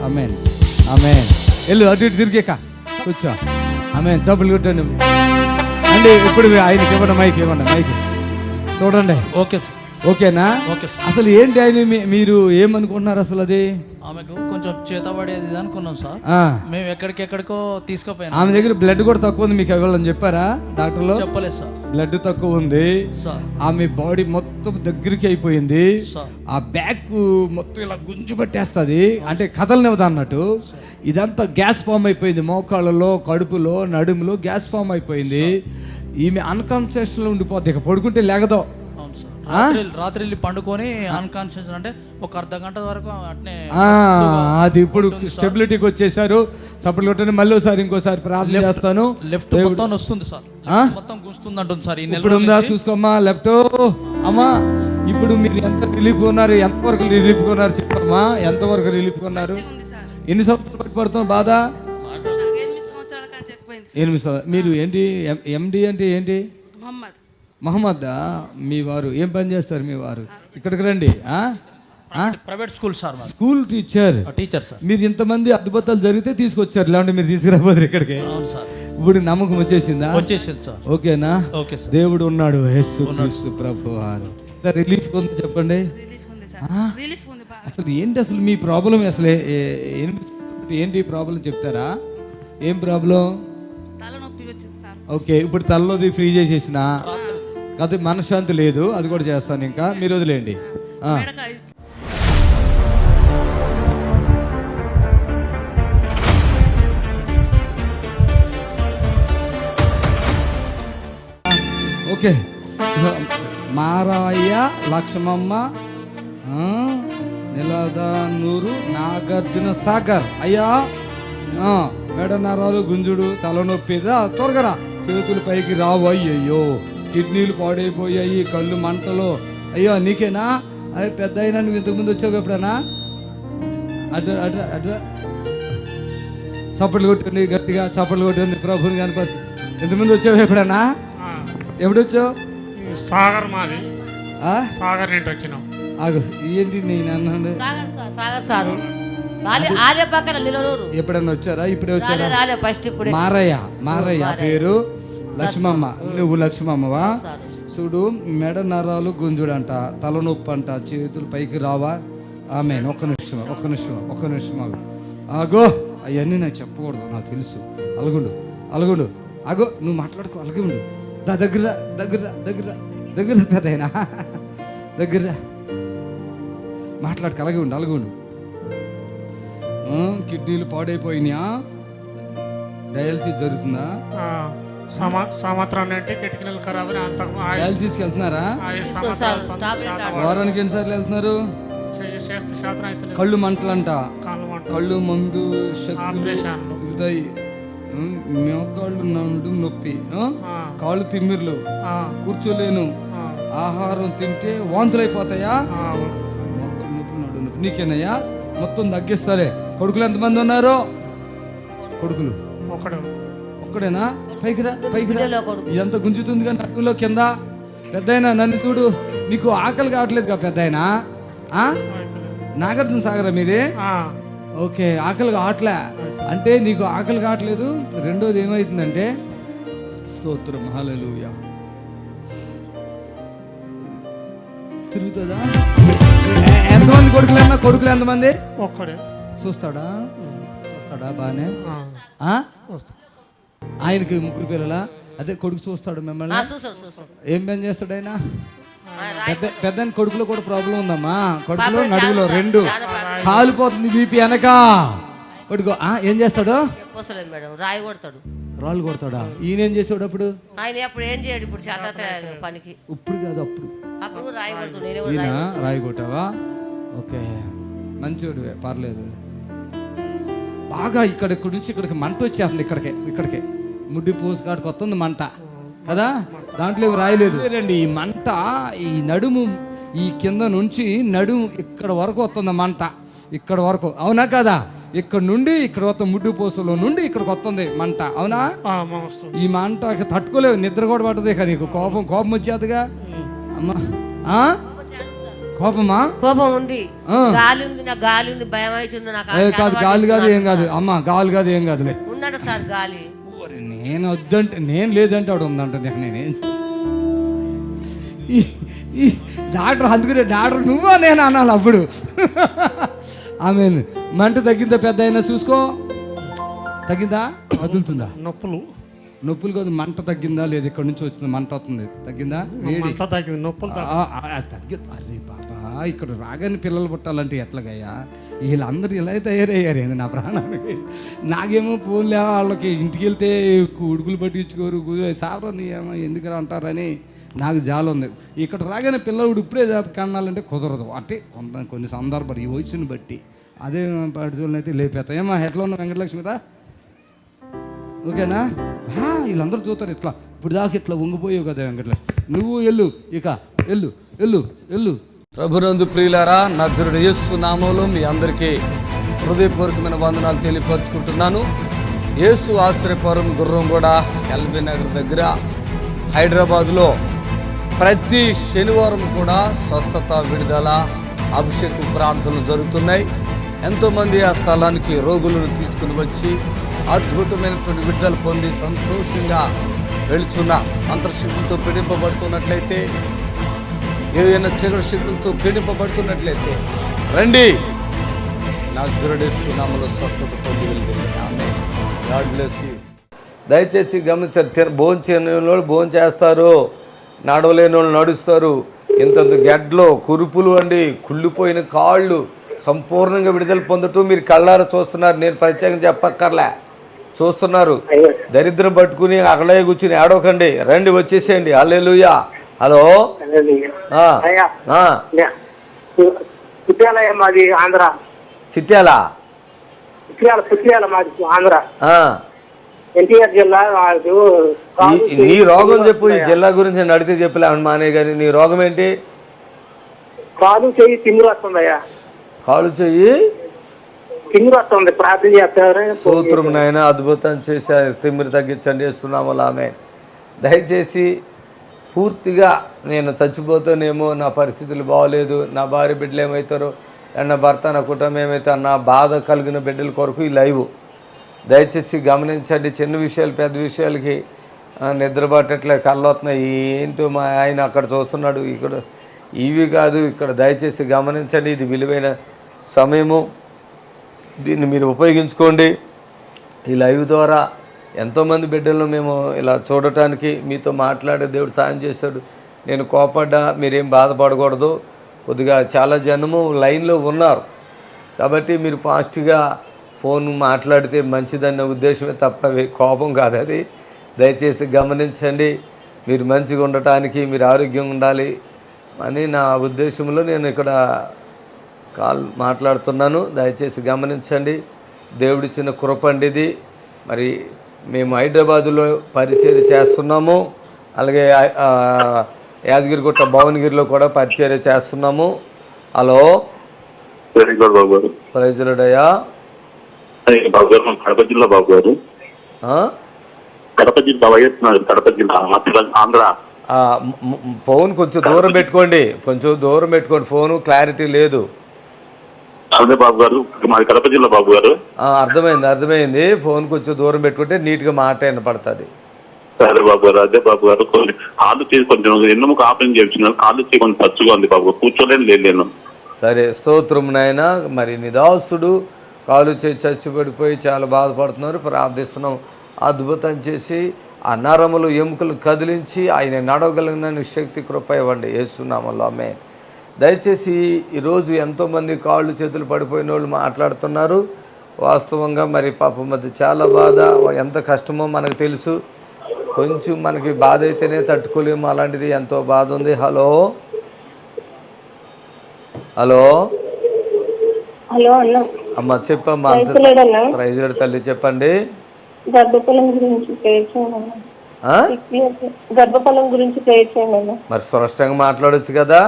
Speaker 2: ఆమేన్, ఆమేన్. వెళ్ళు, అటు ఇటు తిరిగాక కూర్చో. ఆమేన్, చప్పులు కొట్టండి అండి. ఇప్పుడు ఆయనకి ఇవ్వండి, మైక్ చూడండి. ఓకేనా? అసలు ఏంటి ఆయన, మీరు ఏమనుకుంటున్నారు అసలు? అది
Speaker 1: ఆమెకు కొంచెం చేతబడేది అనుకున్నాం సార్. మేము ఎక్కడికెక్కడికో తీసుకుపోయాం.
Speaker 2: ఆమె దగ్గర బ్లడ్ కూడా తక్కువ ఉంది. మీకు ఇవ్వాలని చెప్పారా డాక్టర్లు?
Speaker 1: చెప్పలేదు సార్.
Speaker 2: బ్లడ్ తక్కువ ఉంది. ఆమె బాడీ మొత్తం దగ్గరికి అయిపోయింది. ఆ బ్యాక్ మొత్తం ఇలా గుంజు పట్టేస్తుంది, అంటే కదలనివ్వదు అన్నట్టు. ఇదంతా గ్యాస్ ఫామ్ అయిపోయింది. మోకాళ్ళలో, కడుపులో, నడుములో గ్యాస్ ఫామ్ అయిపోయింది. ఈమె అన్కాన్షియస్ లో ఉండిపోద్ది. ఇక పడుకుంటే లేగదో.
Speaker 1: రాత్రి పండుకొని అన్కాన్షియస్ అంటే ఒక అర్ధ గంట వరకు అట్నే.
Speaker 2: అది ఇప్పుడు స్టెబిలిటీకి వచ్చేసారు. సపోర్ట్ కొట్టండి. మళ్ళీ ఇంకోసారి ప్రార్థన చేస్తాను.
Speaker 1: లెఫ్ట్ మొత్తం వస్తుంది సార్, మొత్తం గుస్తుంది అంటుంది సార్.
Speaker 2: ఇప్పుడు ఉందా? చూసుకోమ్మా లెఫ్ట్. అమ్మా ఇప్పుడు మీరు ఎంత రిలీఫ్ ఉన్నారు? ఎంతవరకు రిలీఫ్ ఉన్నారు చెప్పమ్మా. ఎంతవరకు రిలీఫ్ ఉన్నారు? ఎన్ని సంవత్సరాలు పడుతుంది బాధ? 8 సంవత్సరాలు. మీరు ఏంటి ఎండి అంటే ఏంటి? మహమ్మద్. మీ వారు ఏం పని చేస్తారు? మీ వారు ఇక్కడికి రండి.
Speaker 1: Private school sir,
Speaker 2: school teacher sir. మీరు ఇంతమంది అద్భుతాలు జరిగితే తీసుకొచ్చారు, లేదంటే మీరు తీసుకురాబోదు ఇక్కడికి. ఇప్పుడు నమ్మకం వచ్చేసిందా?
Speaker 1: వచ్చేసింది సార్.
Speaker 2: ఓకేనా?
Speaker 1: Okay sir.
Speaker 2: దేవుడు ఉన్నాడు, యేసు క్రీస్తు ప్రభు వారు. రిలీఫ్ ఉంది చెప్పండి. అసలు ఏంటి అసలు మీ ప్రాబ్లం? అసలు ఏంటి ప్రాబ్లం చెప్తారా? ఏం ప్రాబ్లం?
Speaker 10: తలనొప్పి వచ్చింది సార్.
Speaker 2: ఓకే, ఇప్పుడు తలలోది ఫ్రీ చేసేసిన అది మనశ్శాంతి లేదు, అది కూడా చేస్తాను. ఇంకా మీరు వదిలేయండి. ఓకే, మారాయ, లక్ష్మమ్మ, నిలదానూరు, నాగార్జున సాగర్. అయ్యా, మెడ నరాలు, గుంజుడు, తలనొప్పి, త్వరగా చేతులు పైకి రావు. అయ్యయ్యో, కిడ్నీలు పాడైపోయాయి, కళ్ళు మంటలు. అయ్యో నీకేనా? అయ్యో పెద్ద అయినా నువ్వు ఇంతకుముందు వచ్చావు ఎప్పుడైనా? అడ్డు అడ్డు అడ్డు చప్పట్లు కొట్టింది, గట్టిగా చప్పట్లు కొట్టింది ప్రభుని కనపడి. ఇంతకుముందు వచ్చావు ఎప్పుడైనా? ఎప్పుడు వచ్చావు?
Speaker 10: సాగర్ మాది, సాగర్ నుండి వచ్చినాం.
Speaker 2: ఆగు, ఏంటి నేను అన్నాను?
Speaker 4: సాగర్ సారు ఆలే పక్కన నిలనూరు.
Speaker 2: ఎప్పుడన్నా వచ్చారా? ఇప్పుడే వచ్చారా?
Speaker 4: రాలే, ఫస్ట్ ఇప్పుడు.
Speaker 2: మారయ్య పేరు లక్ష్మమ్మ. నువ్వు లక్ష్మమ్మవా? చూడు, మెడ నరాలు గుంజుడంట, తలనొప్పి అంట, చేతులు పైకి రావా? ఆమె ఒక్క నిమిషం ఆగో. అవన్నీ నాకు చెప్పకూడదు, నాకు తెలుసు. అలగుండు ఆగో, నువ్వు మాట్లాడుకో, అలాగే ఉండు. దగ్గర పెద్దయినా దగ్గర మాట్లాడుకో, అలాగే ఉండు. కిడ్నీలు పాడైపోయినాయా? డయాలసిస్ జరుగుతుందా?
Speaker 10: సంవత్సరం నుండి కిటికీలు ఖరాబ్.
Speaker 2: డయాలసిస్కి వెళ్తున్నారా? వారానికి ఎన్నిసార్లు వెళ్తున్నారు? కళ్ళు మంటలంట, కళ్ళు మందు తిరుగుతాయి, మోకాళ్ళు నొప్పి, కాళ్ళు తిమ్మిర్లు, కూర్చోలేను, ఆహారం తింటే వాంతులు అయిపోతాయా? నీకేనయ్యా? మొత్తం తగ్గిస్తాలే. కొడుకులు ఎంతమంది ఉన్నారు? కొడుకులు ఒక్కడేనా? పైకి రా. ఎంత గుంజుతుంది కానీ నడుములో కింద. పెద్దయినా నన్ను చూడు, నీకు ఆకలి కావట్లేదు కదా పెద్దయినా? నాగార్జున సాగరా మీది? ఓకే, ఆకలి కావట్లే అంటే నీకు ఆకలి కావట్లేదు. రెండోది ఏమవుతుందంటే, స్తోత్రం, హల్లెలూయా, తిరుగుతుందా? ఎంతమంది కొడుకులన్నా? కొడుకులు ఎంతమంది?
Speaker 10: ఒక్కడే.
Speaker 2: చూస్తాడా బానే? ఆయనకి ముగ్గురు పిల్లలా? అదే కొడుకు చూస్తాడు మిమ్మల్ని? ఏం పని చేస్తాడు ఆయన? పెద్ద కొడుకులో కూడా ప్రాబ్లం ఉందమ్మా. కొడుకులో నడువులో రెండు కాలిపోతుంది, బీపీ వెనక. కొడుకు ఏం చేస్తాడు? రాళ్ళు కొడతాడా? ఈయన ఏం చేసాడు అప్పుడు?
Speaker 4: ఏం చేయడు ఇప్పుడు, పనికి.
Speaker 2: ఇప్పుడు కాదు, అప్పుడు రాయి కొట్టావా? ఓకే, మంచోడు, పర్లేదు. బాగా ఇక్కడి నుంచి ఇక్కడికి మంట వచ్చేస్తుంది. ఇక్కడికే ముడ్డి పూసి కాడికి వస్తుంది మంట కదా, దాంట్లో రాయలేదు. ఈ మంట ఈ నడుము, ఈ కింద నుంచి నడుము ఇక్కడ వరకు వస్తుంది మంట, ఇక్కడ వరకు. అవునా కదా? ఇక్కడ నుండి ఇక్కడ వస్తుంది, ముడ్డు పూసలో నుండి ఇక్కడికి వస్తుంది మంట. అవునా? ఈ మంట తట్టుకోలేవు, నిద్ర కూడా పట్టదు. ఇక నీకు కోపం వచ్చేదిగా అమ్మా. కోపమా?
Speaker 4: కోపం ఉంది, గాలి ఉంది, నాకు గాలి ఉంది, భయం అవుతుంది నాకు.
Speaker 2: గాలి కాదు, ఏం కాదు అమ్మా, గాలి కాదు, ఏం కాదులే.
Speaker 4: ఉందంట సార్ గాలి.
Speaker 2: నేను వద్దంటే, నేను లేదంటే ఆవిడ ఉందంట. నేనేం ఈ డాక్టర్, అందుకునే డాక్టర్ నువ్వా నేను అనాలి అప్పుడు. ఆమె మంట తగ్గిందా? పెద్ద అయినా చూసుకో, తగ్గిందా? వదులుతుందా? నొప్పులు కాదు, మంట తగ్గిందా లేదు? ఇక్కడ నుంచి వచ్చింది మంట వస్తుంది, తగ్గిందా? తగ్గింది. అరే బాబా, ఇక్కడ రాగానే పిల్లలు పుట్టాలంటే ఎట్లాగయ్యా? వీళ్ళందరూ ఇలా తయారయ్యారు నా ప్రాణానికి. నాకేమో ఫోన్లే, వాళ్ళకి ఇంటికి వెళ్తే ఉడుకులు పట్టించుకోరు, సావరని ఏమో ఎందుకు అంటారని నాకు జాలి ఉంది. ఇక్కడ రాగానే పిల్లలు ఇప్పుడే కన్నాలంటే కుదరదు. అంటే కొన్ని సందర్భాలు ఈ వయసుని బట్టి అదే పడుచులను అయితే లేపేస్తాం. ఏమా ఎట్లా ఉన్నావు వెంకటలక్ష్మిరా? ఓకేనా? వీళ్ళందరూ చూస్తారు ఇట్లా, ఇప్పుడు దాకా ఇట్లా వంగిపోయావు కదా వెంకటలక్ష్మి. నువ్వు వెళ్ళు. ప్రభునందు ప్రియులారా, నజరుడు యేసు నామములో మీ అందరికీ హృదయపూర్వకమైన వందనాలు తెలియపరుచుకుంటున్నాను. యేసు ఆశ్రయపురం గుర్రంగూడ ఎల్బీ నగర్ దగ్గర హైదరాబాద్లో ప్రతి శనివారం కూడా స్వస్థత, విడుదల, అభిషేకం ప్రార్థనలు జరుగుతున్నాయి. ఎంతోమంది ఆ స్థలానికి రోగులను తీసుకుని వచ్చి
Speaker 1: అద్భుతమైనటువంటి విడుదల పొంది సంతోషంగా వెళుచున్న అంతర్శక్తులతో పీడింపబడుతున్నట్లయితే, ఏదైనా చీకటి శక్తులతో పీడింపబడుతున్నట్లయితే రండి, నజరేయుడేసునామములో స్వస్థత పొంది వెళ్తుంది. ఆమేన్. God bless you.
Speaker 2: దయచేసి గమనించారు, భోజనం చేయని వాళ్ళు భోజనం చేస్తారు, నడవలేని వాళ్ళు నడుస్తారు. ఇంతంత గెడ్లు, కురుపులు అండి, కుళ్ళిపోయిన కాళ్ళు సంపూర్ణంగా విడుదల పొందటం మీరు కళ్ళారా చూస్తున్నారు. నేను ప్రత్యేకంగా చెప్పక్కర్లే, చూస్తున్నారు. దరిద్రం పట్టుకుని అక్కడే కూర్చుని ఏడవకండి, రండి వచ్చేసేయండి. హల్లెలూయా. హలో,
Speaker 11: మాది ఆంధ్ర.
Speaker 2: చిట్యాలా?
Speaker 11: పుట్టియాల మాది ఆంధ్ర,
Speaker 2: ఎన్టీఆర్ జిల్లా. నీ రోగం చెప్పు, ఈ జిల్లా గురించి అడిగితే చెప్పలే మానే గాని. నీ రోగం ఏంటి?
Speaker 11: కాలు చెయ్యి తిమ్మిరి వస్తుందయ్యా.
Speaker 2: కాలు చెయ్యి
Speaker 11: తిమ్మిరి వస్తుంది, ప్రార్థన చేస్తారు.
Speaker 2: స్తోత్రం నాయన, అద్భుతం చేశారు. తిమ్మిరి తగ్గించండి యేసునామములో. ఆమేన్. దయచేసి పూర్తిగా నేను చచ్చిపోతానేమో, నా పరిస్థితులు బాగోలేదు, నా భార్య బిడ్డలు ఏమవుతారో, నా భర్త, నా కుటుంబం ఏమవుతారో, నా బాధ కలిగిన బిడ్డల కొరకు ఈ లైవ్ దయచేసి గమనించండి. చిన్న విషయాలు పెద్ద విషయాలకి నిద్ర పట్టట్లే, కళ్ళొస్తున్నాయి. ఏంటో మా ఆయన అక్కడ చూస్తున్నాడు, ఇక్కడ ఇవి కాదు. ఇక్కడ దయచేసి గమనించండి, ఇది విలువైన సమయము, దీన్ని మీరు ఉపయోగించుకోండి. ఈ లైవ్ ద్వారా ఎంతోమంది బిడ్డలను మేము ఇలా చూడటానికి, మీతో మాట్లాడే దేవుడు సాయం చేశాడు. నేను కోపడ్డా, మీరేం బాధపడకూడదు. కొద్దిగా చాలా జనము లైన్లో ఉన్నారు కాబట్టి మీరు ఫాస్ట్గా ఫోన్ మాట్లాడితే మంచిదన్న ఉద్దేశమే తప్ప కోపం కాదు అది. దయచేసి గమనించండి. మీరు మంచిగా ఉండటానికి, మీరు ఆరోగ్యంగా ఉండాలి అని నా ఉద్దేశంలో నేను ఇక్కడ కాల్ మాట్లాడుతున్నాను. దయచేసి గమనించండి. దేవుడిచ్చిన కృపండి ఇది. మరి మేము హైదరాబాదులో పరిచర్య చేస్తున్నాము, అలాగే యాదగిరిగుట్ట భువనగిరిలో కూడా పరిచర్య చేస్తున్నాము. హలో, ప్రైజ్ లార్డ్ అయ్యా.
Speaker 8: కడప జిల్లా బాబు గారు, కడప జిల్లా వైఎస్ఆర్ కడప జిల్లా ఆంధ్ర.
Speaker 2: ఫోన్ కొంచెం దూరం పెట్టుకోండి, కొంచెం దూరం పెట్టుకోండి, ఫోను క్లారిటీ లేదు.
Speaker 8: అదే బాబు గారు, మాది కడప జిల్లా బాబు గారు.
Speaker 2: అర్థమైంది. ఫోన్ కొంచెం దూరం పెట్టుకుంటే నీట్గా మాట వినపడుతుంది.
Speaker 8: సరే బాబు గారు. అదే బాబు గారు, కాళ్ళు చేసి కొంచెం ఎన్నుముక ఆపరేషన్ చేయించినారు, కాళ్ళు చేసి కొంచెం పచ్చుగా ఉంది బాబు, కూర్చోలేని లేదు.
Speaker 2: సరే, స్తోత్రం నాయన. మరి నిదాసుడు కాలు చేసి చచ్చిపడిపోయి చాలా బాధపడుతున్నారు, ప్రార్థిస్తున్నాం. అద్భుతం చేసి ఆ నరములు ఎముకలు కదిలించి ఆయన నడవగలిగిన శక్తి కృప ఇవ్వండి యేసునామములో. ఆమేన్. దయచేసి ఈరోజు ఎంతోమంది కాళ్ళు చేతులు పడిపోయిన వాళ్ళు మాట్లాడుతున్నారు. వాస్తవంగా మరి పాపం మధ్య చాలా బాధ, ఎంత కష్టమో మనకు తెలుసు. కొంచెం మనకి బాధ అయితేనే తట్టుకోలేము, అలాంటిది ఎంతో బాధ ఉంది. హలో, హలో అమ్మ, చెప్పమ్మా. ప్రైజ్ లార్డ్ తల్లి, చెప్పండి.
Speaker 7: గర్భఫలం గురించి ప్రేయర్ చేయండి. గర్భఫలం గురించి ప్రేయర్ చేయండి.
Speaker 2: మరి స్పష్టంగా మాట్లాడొచ్చు కదా.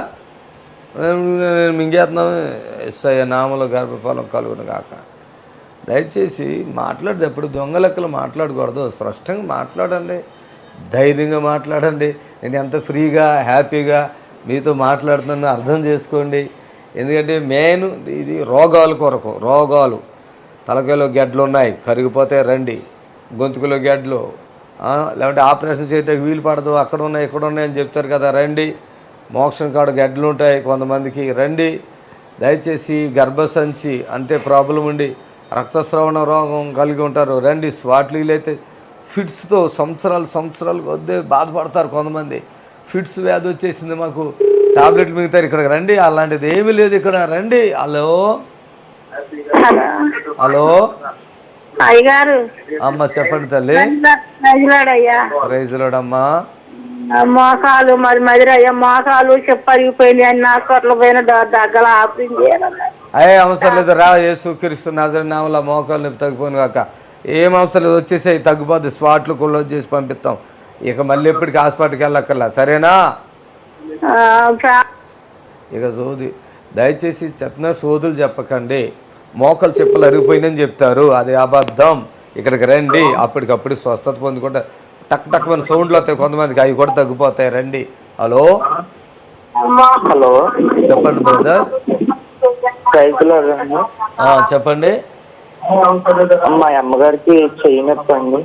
Speaker 2: మింగేస్తున్నాం. యేసయ్య నామములో గర్భఫలం కలుగును గాక. దయచేసి మాట్లాడేటప్పుడు దొంగ లెక్కలు మాట్లాడకూడదు. స్పష్టంగా మాట్లాడండి, ధైర్యంగా మాట్లాడండి. నేను ఎంత ఫ్రీగా హ్యాపీగా మీతో మాట్లాడుతున్నాను అర్థం చేసుకోండి. ఎందుకంటే మెయిన్ ఇది రోగాల కొరకు. రోగాలు, తలకాయలో గెడ్లు ఉన్నాయి, కరిగిపోతే రండి. గొంతుకులో గెడ్లు, లేదంటే ఆపరేషన్ చేయడానికి వీలు పడదు, అక్కడ ఉన్నాయి ఇక్కడ ఉన్నాయి అని చెప్తారు కదా, రండి. మోక్షం కాడ గెడ్లు ఉంటాయి కొంతమందికి, రండి. దయచేసి గర్భసంచి అంటే ప్రాబ్లం ఉండి రక్తస్రావణ రోగం కలిగి ఉంటారు, రండి. స్వాట్లీలు అయితే ఫిట్స్తో సంవత్సరాలు వద్దే బాధపడతారు కొంతమంది. ఫిట్స్ వ్యాధి వచ్చేసింది, మాకు టాబ్లెట్లు మిగుతారు, ఇక్కడికి రండి. అలాంటిది ఏమీ లేదు, ఇక్కడ రండి. హలో, హలో
Speaker 7: అయ్యగారు.
Speaker 2: అమ్మ చెప్పండి తల్లి. ప్రైజ్ లార్డ్ అమ్మా.
Speaker 7: మోకాలు మరి మదిరయ్యా, మోకాలు చెప్పరిగిపోయినాయి అని హాస్పిటల్ పోయిన దగ్గర ఆపరేషన్ చేయాలన్నా.
Speaker 2: అయ్యే అవసరం లేదు, రా. యేసుక్రీస్తు నజరేయుడి నామములో మోకాలు నొప్పి తగ్గిపోను కాక. ఏం అవసరం లేదు, వచ్చేసాయి, తగ్గిపోద్ది. స్పాట్లు క్లోజ్ చేసి పంపిస్తాం. ఇక మళ్ళీ ఎప్పటికి హాస్పిటల్కి వెళ్ళక్కర్లా, సరేనా? ఇక సోది దయచేసి చెప్పిన సోదులు చెప్పకండి. మోకాలు చెప్పులు అరిగిపోయిందని చెప్తారు, అది అబద్ధం. ఇక్కడికి రండి, అప్పటికప్పుడు స్వస్థత పొందుకుంటే టక్ టక్ మన సౌండ్లు వస్తాయి కొంతమందికి, అవి కూడా తగ్గిపోతాయి, రండి. హలో,
Speaker 11: హలో
Speaker 2: చెప్పండి బ్రదర్. చెప్పండి.
Speaker 11: మా అమ్మగారికి చెయ్యి నొప్పి అండి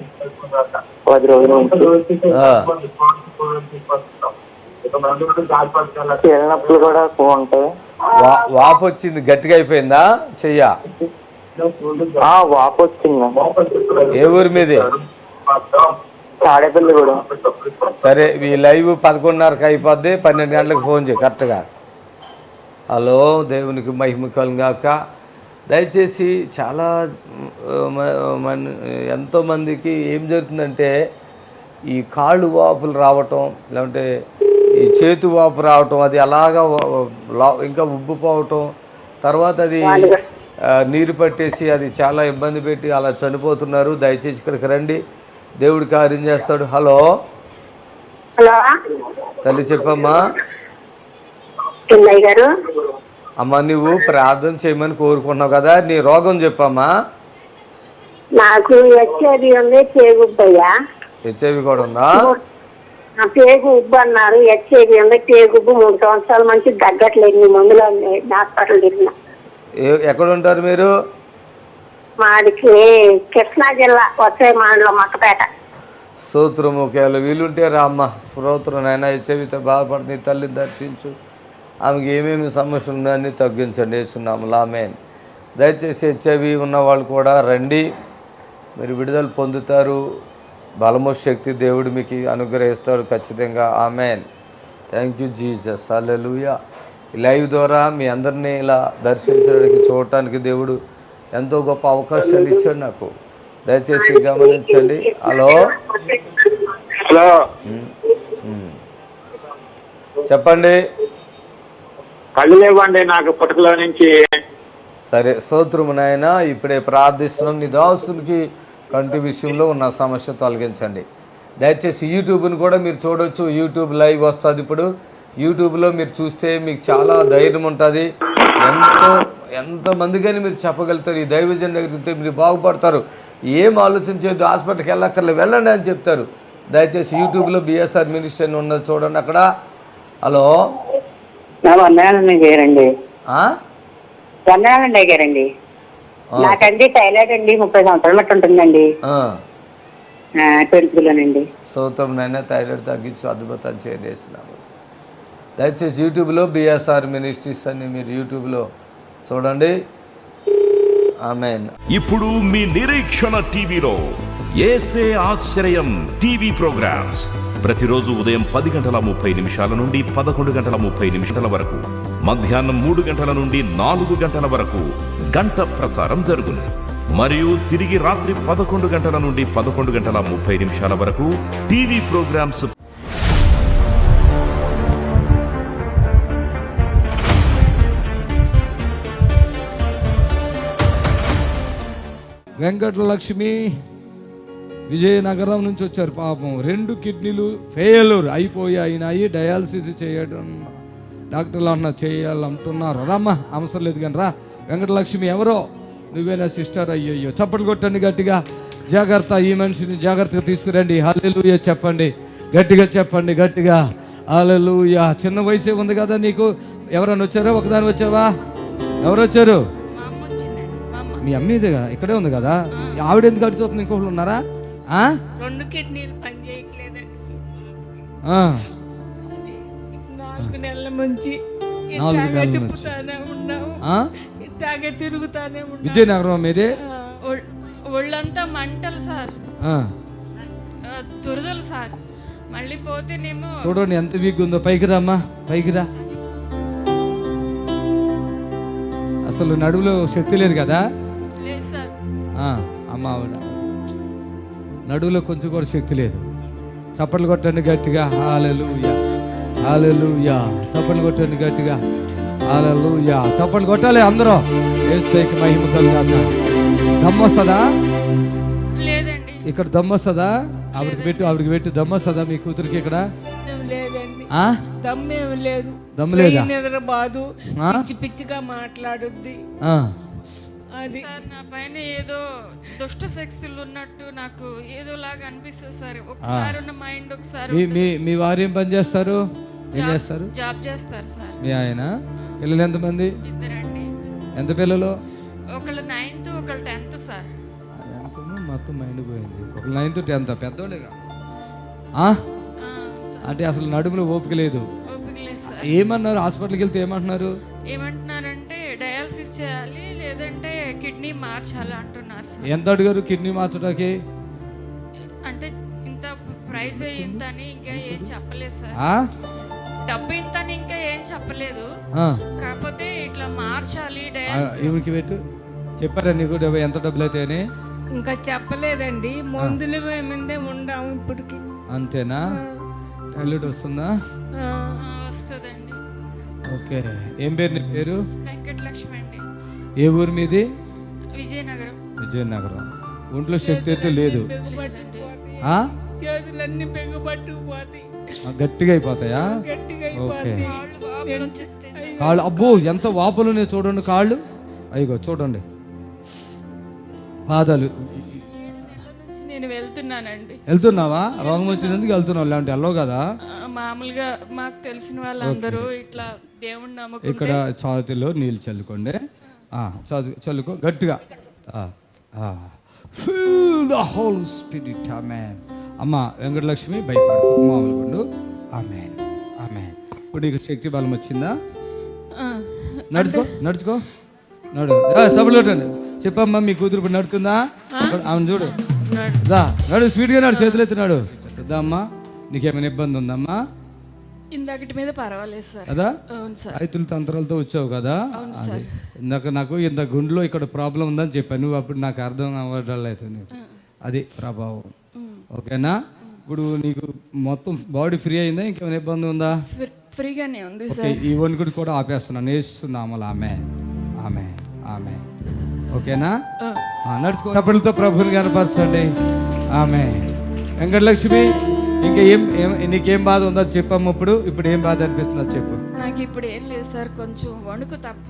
Speaker 11: 10 రోజుల నుంచి. కీళ్ళ నొప్పులు కూడా ఎక్కువ ఉంటాయి.
Speaker 2: వాపు వచ్చింది, గట్టిగా అయిపోయిందా చెయ్యా?
Speaker 11: వాపు వచ్చింది.
Speaker 2: ఏ ఊరి మీది?
Speaker 11: తాడేపల్లి కూడా.
Speaker 2: సరే, ఈ లైవ్ 11:30కి అయిపోద్ది, 12 గంటలకు ఫోన్ చేయి కరెక్ట్గా. హలో, దేవునికి మహిమ కలుగాక. దయచేసి చాలా ఎంతోమందికి ఏం జరుగుతుందంటే ఈ కాళ్ళు వాపులు రావటం, లేదంటే ఈ చేతు వాపు రావటం, అది అలాగా ఇంకా ఉబ్బిపోవటం, తర్వాత అది నీరు పట్టేసి అది చాలా ఇబ్బంది పెట్టి అలా చనిపోతున్నారు. దయచేసి ఇక్కడికి రండి, దేవుడు కార్యం చేస్తాడు. హలో తల్లి, చెప్పమ్మా.
Speaker 7: గారు
Speaker 2: అమ్మ, నువ్వు ప్రార్థన చేయమని కోరుకున్నావు కదా, నీ రోగం చెప్పమ్మా.
Speaker 7: నాకు హెచ్ఐవి ఉంది, పేగు ఉబ్బయ్యా.
Speaker 2: హెచ్ఐవి కూడా ఉందా?
Speaker 7: పేగు ఉబ్బు అన్నారు. హెచ్ఐవి ఉంది, పేగు ఉబ్బు 3 సంవత్సరాల నుంచి తగ్గట్లేదు. మందులు హాస్పిటల్ తిరిగిన.
Speaker 2: ఎక్కడ ఉంటారు మీరు?
Speaker 7: మాదికి కృష్ణా జిల్లా వచ్చే మండలం మక్కపేట.
Speaker 2: స్తోత్రము. కేవలం వీలుంటే రామ్మ, స్తోత్రం నాయన. హెచ్ఐవితో బాధపడుతుంది తల్లిని దర్శించు, ఆమెకి ఏమేమి సమస్యలు ఉన్నాయని తగ్గించండి వేస్తున్నాము. ఆమేన్. దయచేసి హెచ్ఐవి ఉన్న వాళ్ళు కూడా రండి, మీరు విడుదల పొందుతారు. బలము శక్తి దేవుడు మీకు అనుగ్రహిస్తాడు ఖచ్చితంగా. ఆమేన్. Thank you Jesus. హల్లెలూయా. ఈ లైవ్ ద్వారా మీ అందరినీ ఇలా దర్శించడానికి, చూడటానికి దేవుడు ఎంతో గొప్ప అవకాశాలు ఇచ్చాడు నాకు. దయచేసి గమనించండి. హలో చెప్పండి.
Speaker 11: కళ్ళు లేవండి నాకు పుట్టుకలో నుంచి.
Speaker 2: సరే, స్తోత్రము నాయన. ఇప్పుడే ప్రార్థిస్తున్నాం, నీ దాసునికి కంటి విషయంలో ఉన్న సమస్య తొలగించండి. దయచేసి యూట్యూబ్ని కూడా మీరు చూడవచ్చు. యూట్యూబ్ లైవ్ వస్తుంది ఇప్పుడు. యూట్యూబ్లో మీరు చూస్తే మీకు చాలా ధైర్యం ఉంటుంది. ఎంతమందికైనా మీరు చెప్పగలుగుతారు. ఈ దైవజన్ దగ్గరికి మీరు బాగుపడతారు. ఏం ఆలోచన చేయొద్దు, హాస్పిటల్కి వెళ్ళక్కర్లేదు, వెళ్ళండి అని చెప్తారు. దయచేసి యూట్యూబ్లో బిఎస్ఆర్ మినిస్ట్రీ అని ఉన్నది చూడండి అక్కడ. హలో
Speaker 7: గారండి, గారండి. నాకండి థైరాయిడ్ అండి, 30 సంవత్సరాల మట్టి ఉంటుందండి. పెరుగులోనండి.
Speaker 2: స్తోత్రం నాయన. థైరాయిడ్ తగ్గించు, అద్భుతం చేస్తున్నాము. దయచేసి యూట్యూబ్లో బిఎస్ఆర్ మినిస్ట్రీస్ అని మీరు యూట్యూబ్లో చూడండి. ఆమేన్.
Speaker 6: ఇప్పుడు మీ నిరీక్షణ టీవీలో యేసే ఆశ్రయం టీవీ ప్రోగ్రామ్స్ ప్రతిరోజు ఉదయం 10:30 నుండి 11:30 వరకు, మధ్యాహ్నం 3 గంటల నుండి 4 గంటల వరకు గంట ప్రసారం జరుగును. మరియు తిరిగి రాత్రి 11 గంటల నుండి 11:30 వరకు టీవీ ప్రోగ్రామ్స్.
Speaker 1: వెంకటలక్ష్మి విజయనగరం నుంచి వచ్చారు. పాపం 2 కిడ్నీలు ఫెయిల్యూర్ అయినాయి. డయాలసిస్ చేయడం డాక్టర్లు అన్న చేయాలంటున్నారు. రమ్మా, అవసరం లేదు కానీ రా. వెంకటలక్ష్మి ఎవరో, నువ్వేనా సిస్టర్? అయ్యో, చప్పట్లు కొట్టండి గట్టిగా. జాగ్రత్త, ఈ మనిషిని జాగ్రత్తగా తీసుకురండి. హల్లెలూయా చెప్పండి, గట్టిగా చెప్పండి, గట్టిగా. హల్లెలూయా. చిన్న వయసే ఉంది కదా నీకు. ఎవరైనా వచ్చారా? ఒకదాని వచ్చావా? ఎవరు వచ్చారు? మీ అమ్మీదేగా, ఇక్కడే ఉంది కదా. ఆవిడ ఎందుకు అడిచోతుంది? ఇంకొకళ్ళు ఉన్నారా?
Speaker 12: 2 కిడ్నీలు పని చేయట్లేదండి. 4 నెలల నుంచి ఇట్లాగే తిరుగుతానే ఉన్నాం.
Speaker 1: విజయనగరం మీదే?
Speaker 12: ఒళ్ళంతా మంటలు సార్, దురదలు సార్. మళ్ళీ పోతేనేమో
Speaker 1: చూడండి ఎంత వీక్ ఉందో. పైకి రామ్మా, పైకి రా. అసలు నడువులో శక్తి లేదు కదా?
Speaker 12: లేదు సార్.
Speaker 1: అమ్మ, ఆవిడ నడువులో కొంచెం కూడా శక్తి లేదు. చప్పట్లు కొట్టండి గట్టిగా. హల్లెలూయా, హల్లెలూయా. చప్పట్లు కొట్టండి గట్టిగా. హల్లెలూయా. చప్పట్లు కొట్టాలి అందరూ. యేసుకి మహిమ కలుగాక. దమ్మొస్తుందా?
Speaker 12: లేదండి.
Speaker 1: ఇక్కడ దమ్మొస్తుందా? ఆవిడకి పెట్టు. దమ్మొస్తుందా మీ కూతురికి ఇక్కడ?
Speaker 12: లేదండి, దమ్మేమి లేదు.
Speaker 1: దమ్ము లేదా?
Speaker 12: నిద్ర బాదు, పిచ్చి పిచ్చిగా మాట్లాడుద్ది. అది సార్, నా పైన ఏదో దుష్ట శక్తులు ఉన్నట్టు నాకు ఏదోలాగా అనిపిస్తుంది సార్. ఒకసారి ఉన్న మైండ్ ఒకసారి.
Speaker 1: మీ వారు ఏం పని చేస్తారు? ఏం చేస్తారు?
Speaker 12: జాబ్ చేస్తారు సార్.
Speaker 1: మీ ఆయన? పిల్లలు ఎంతమంది?
Speaker 12: 2 అండి.
Speaker 1: ఎంత పిల్లలు?
Speaker 12: ఒకళ్ళు 9th, ఒకళ్ళు 10th సార్.
Speaker 2: మొత్తం మైండ్ పోయింది. ఒక 9th to 10th పెద్దోళ్ళేగా. అంటే అసలు నడుములో ఓపిక లేదు. ఏమన్నారు హాస్పిటల్కి వెళ్తే
Speaker 12: ఏమంటున్నారంటే డయాలసిస్ చేయాలి లేదంటే కిడ్నీ మార్చాలి అంటున్నారు సార్.
Speaker 2: ఎంత అడిగారు కిడ్నీ మార్చడానికి?
Speaker 12: అంటే ఇంత ప్రైస్ ఇంత అని ఇంకా ఏం చెప్పలేదు సార్. డబ్బు ఇంత అని ఇంకా ఏం చెప్పలేదు. కాకపోతే ఇట్లా మార్చాలి
Speaker 2: డయాలసిస్ పెట్టు చెప్పారా నీకు ఎంత డబ్బులు అయితే అని?
Speaker 13: ఇంకా చెప్పలేదండి. మందులు ఏమైందే ఉండాము ఇప్పటికి.
Speaker 2: అంతేనా? టాయిలెట్ వస్తుందా?
Speaker 12: వస్తుందండి.
Speaker 2: ఓకే. ఏం పేరు నీ పేరు?
Speaker 12: వెంకటలక్ష్మి అండి.
Speaker 2: ఏ ఊరు మీది?
Speaker 12: విజయనగరం.
Speaker 2: విజయనగరం. ఒంట్లో శక్తి అయితే లేదు.
Speaker 13: చేతులన్నీ పెగుపట్టుకుపోతాయి.
Speaker 2: గట్టిగా అయిపోతాయా? ఓకే. కాళ్ళు అబ్బో ఎంత వాపులు చూడండి కాళ్ళు. అయ్యో చూడండి పాదాలు.
Speaker 12: నేను వెళ్తున్నానండి.
Speaker 2: వెళ్తున్నావా? రోగం వచ్చినందుకు వెళ్తున్నావు, లేదంటే వెళ్ళవు కదా.
Speaker 12: మామూలుగా మాకు తెలిసిన వాళ్ళందరూ ఇట్లా దేవుణ్ణి నమ్ముకుంటే
Speaker 2: ఇక్కడ ఛాతీలో నీళ్ళు చల్లుకోండి. చల్లుకో గట్టిగా. Feel the Holy Spirit. Amen. అమ్మ వెంకటలక్ష్మి భయపడకు, మామూలుగుండు. Amen amen. ఇప్పుడు నీకు శక్తి బలం వచ్చిందా? నడుచుకో నడుచుకో నడు. చప్పట్లేటండి. చెప్పమ్మా మీ కూతురు ఇప్పుడు నడుతుందా? అవును చూడు. నడు స్పీడ్గా నడు, చేతులు ఎత్తున్నాడు. పెద్దమ్మా నీకేమైనా ఇబ్బంది ఉందమ్మా?
Speaker 12: ఇందాకటి మీద పర్వాలేదు సార్.
Speaker 2: కదా
Speaker 12: అవును సార్.
Speaker 2: రైతుల తంత్రాలతో వచ్చావు కదా. నాకు ఇంత గుండెలో ఇక్కడ ప్రాబ్లం ఉందని చెప్పాను. నువ్వు అప్పుడు నాకు అర్థం అవ్వట్లేదు నీకు. అది ప్రభావం. ఓకేనా? ఇప్పుడు నీకు మొత్తం బాడీ ఫ్రీ అయిందా? ఇంకేమైనా ఇబ్బంది ఉందా?
Speaker 12: ఫ్రీగానే ఉంది సార్.
Speaker 2: ఈ వణుకుడు కూడా ఆపేస్తున్నాను. వేస్తున్నామలా. ఆమె ఆమె ఆమె. ఓకేనా? నడుచుకో. చప్పట్లతో ప్రభుని కనపరచండి. ఆమె. వెంకటలక్ష్మి ఇంకా నీకేం బాధ ఉందో చెప్పమ్మ. ఇప్పుడు ఏం బాధ అనిపిస్తుందో చెప్పు.
Speaker 12: నాకు ఇప్పుడు ఏం లేదు సార్, కొంచెం వణుకు తప్ప.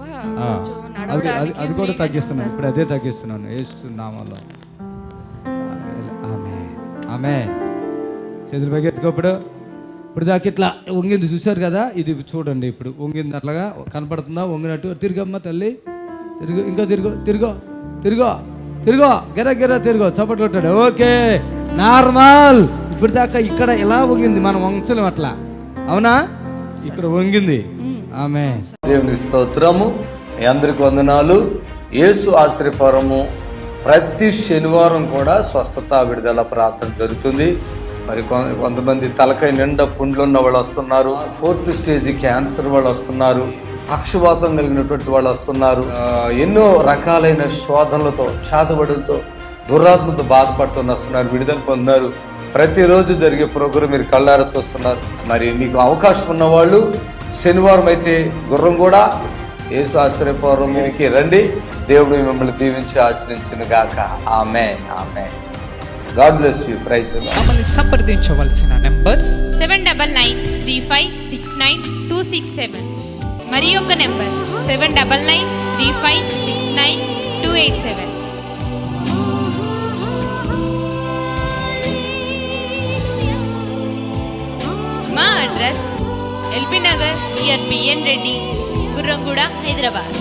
Speaker 2: అది కూడా తగ్గిస్తున్నాను. ఇప్పుడు అదే తగ్గిస్తున్నాను. వేస్తున్నామలో. ఆమె ఆమె. చేతులు పైకి ఎత్తుకో. ఇప్పుడు దాకా ఇట్లా వంగింది చూశారు కదా. ఇది చూడండి. ఇప్పుడు వంగింది అట్లాగా కనపడుతుందా? వంగినట్టు. తిరిగమ్మ తల్లి. తిరుగు. ఇంకా తిరుగు తిరుగో తిరుగో తిరుగో. గిర తిరుగో. చప్పట్లు కొట్టాడు. Okay normal. ఇప్పుడు దాకా ఇక్కడ ఎలా వంగింది, మనం వంచలేం అట్లా. అవునా? ఇక్కడ వంగింది. ఆమె. దేవుని స్తోత్రము. మీ అందరికి వందనాలు. యేసు ఆశ్రయపురము ప్రతి శనివారం కూడా స్వస్థత విడుదల ప్రార్థన జరుగుతుంది. మరి కొంతమంది తలకాయ నిండా పుండ్లు ఉన్న వాళ్ళు వస్తున్నారు. 4th stage క్యాన్సర్ వాళ్ళు వస్తున్నారు. పక్షవాతం కలిగినటువంటి వాళ్ళు వస్తున్నారు. ఎన్నో రకాలైన శోధనలతో, చేతబడులతో, దురాత్మతో బాధపడుతూ వస్తున్నారు. విడుదల పొందారు. ప్రతిరోజు జరిగే ప్రోగ్రాం మీరు కళ్ళారా చూస్తున్నారు. మరి మీకు అవకాశం ఉన్నవాళ్ళు శనివారం అయితే గుర్రం కూడా యేసు ఆశ్రయపురంకి రండి. దేవుడు మిమ్మల్ని దీవించి ఆశ్రయించును గాక. ఆమేన్ ఆమేన్. God bless you. Praise the lord.
Speaker 14: మమ్మల్ని సంప్రదించవలసిన నంబర్స్
Speaker 15: 7993569267 మరి ఒక నంబర్ 7993569287. మా address LB Nagar near BN Reddy, Gurramguda, Hyderabad.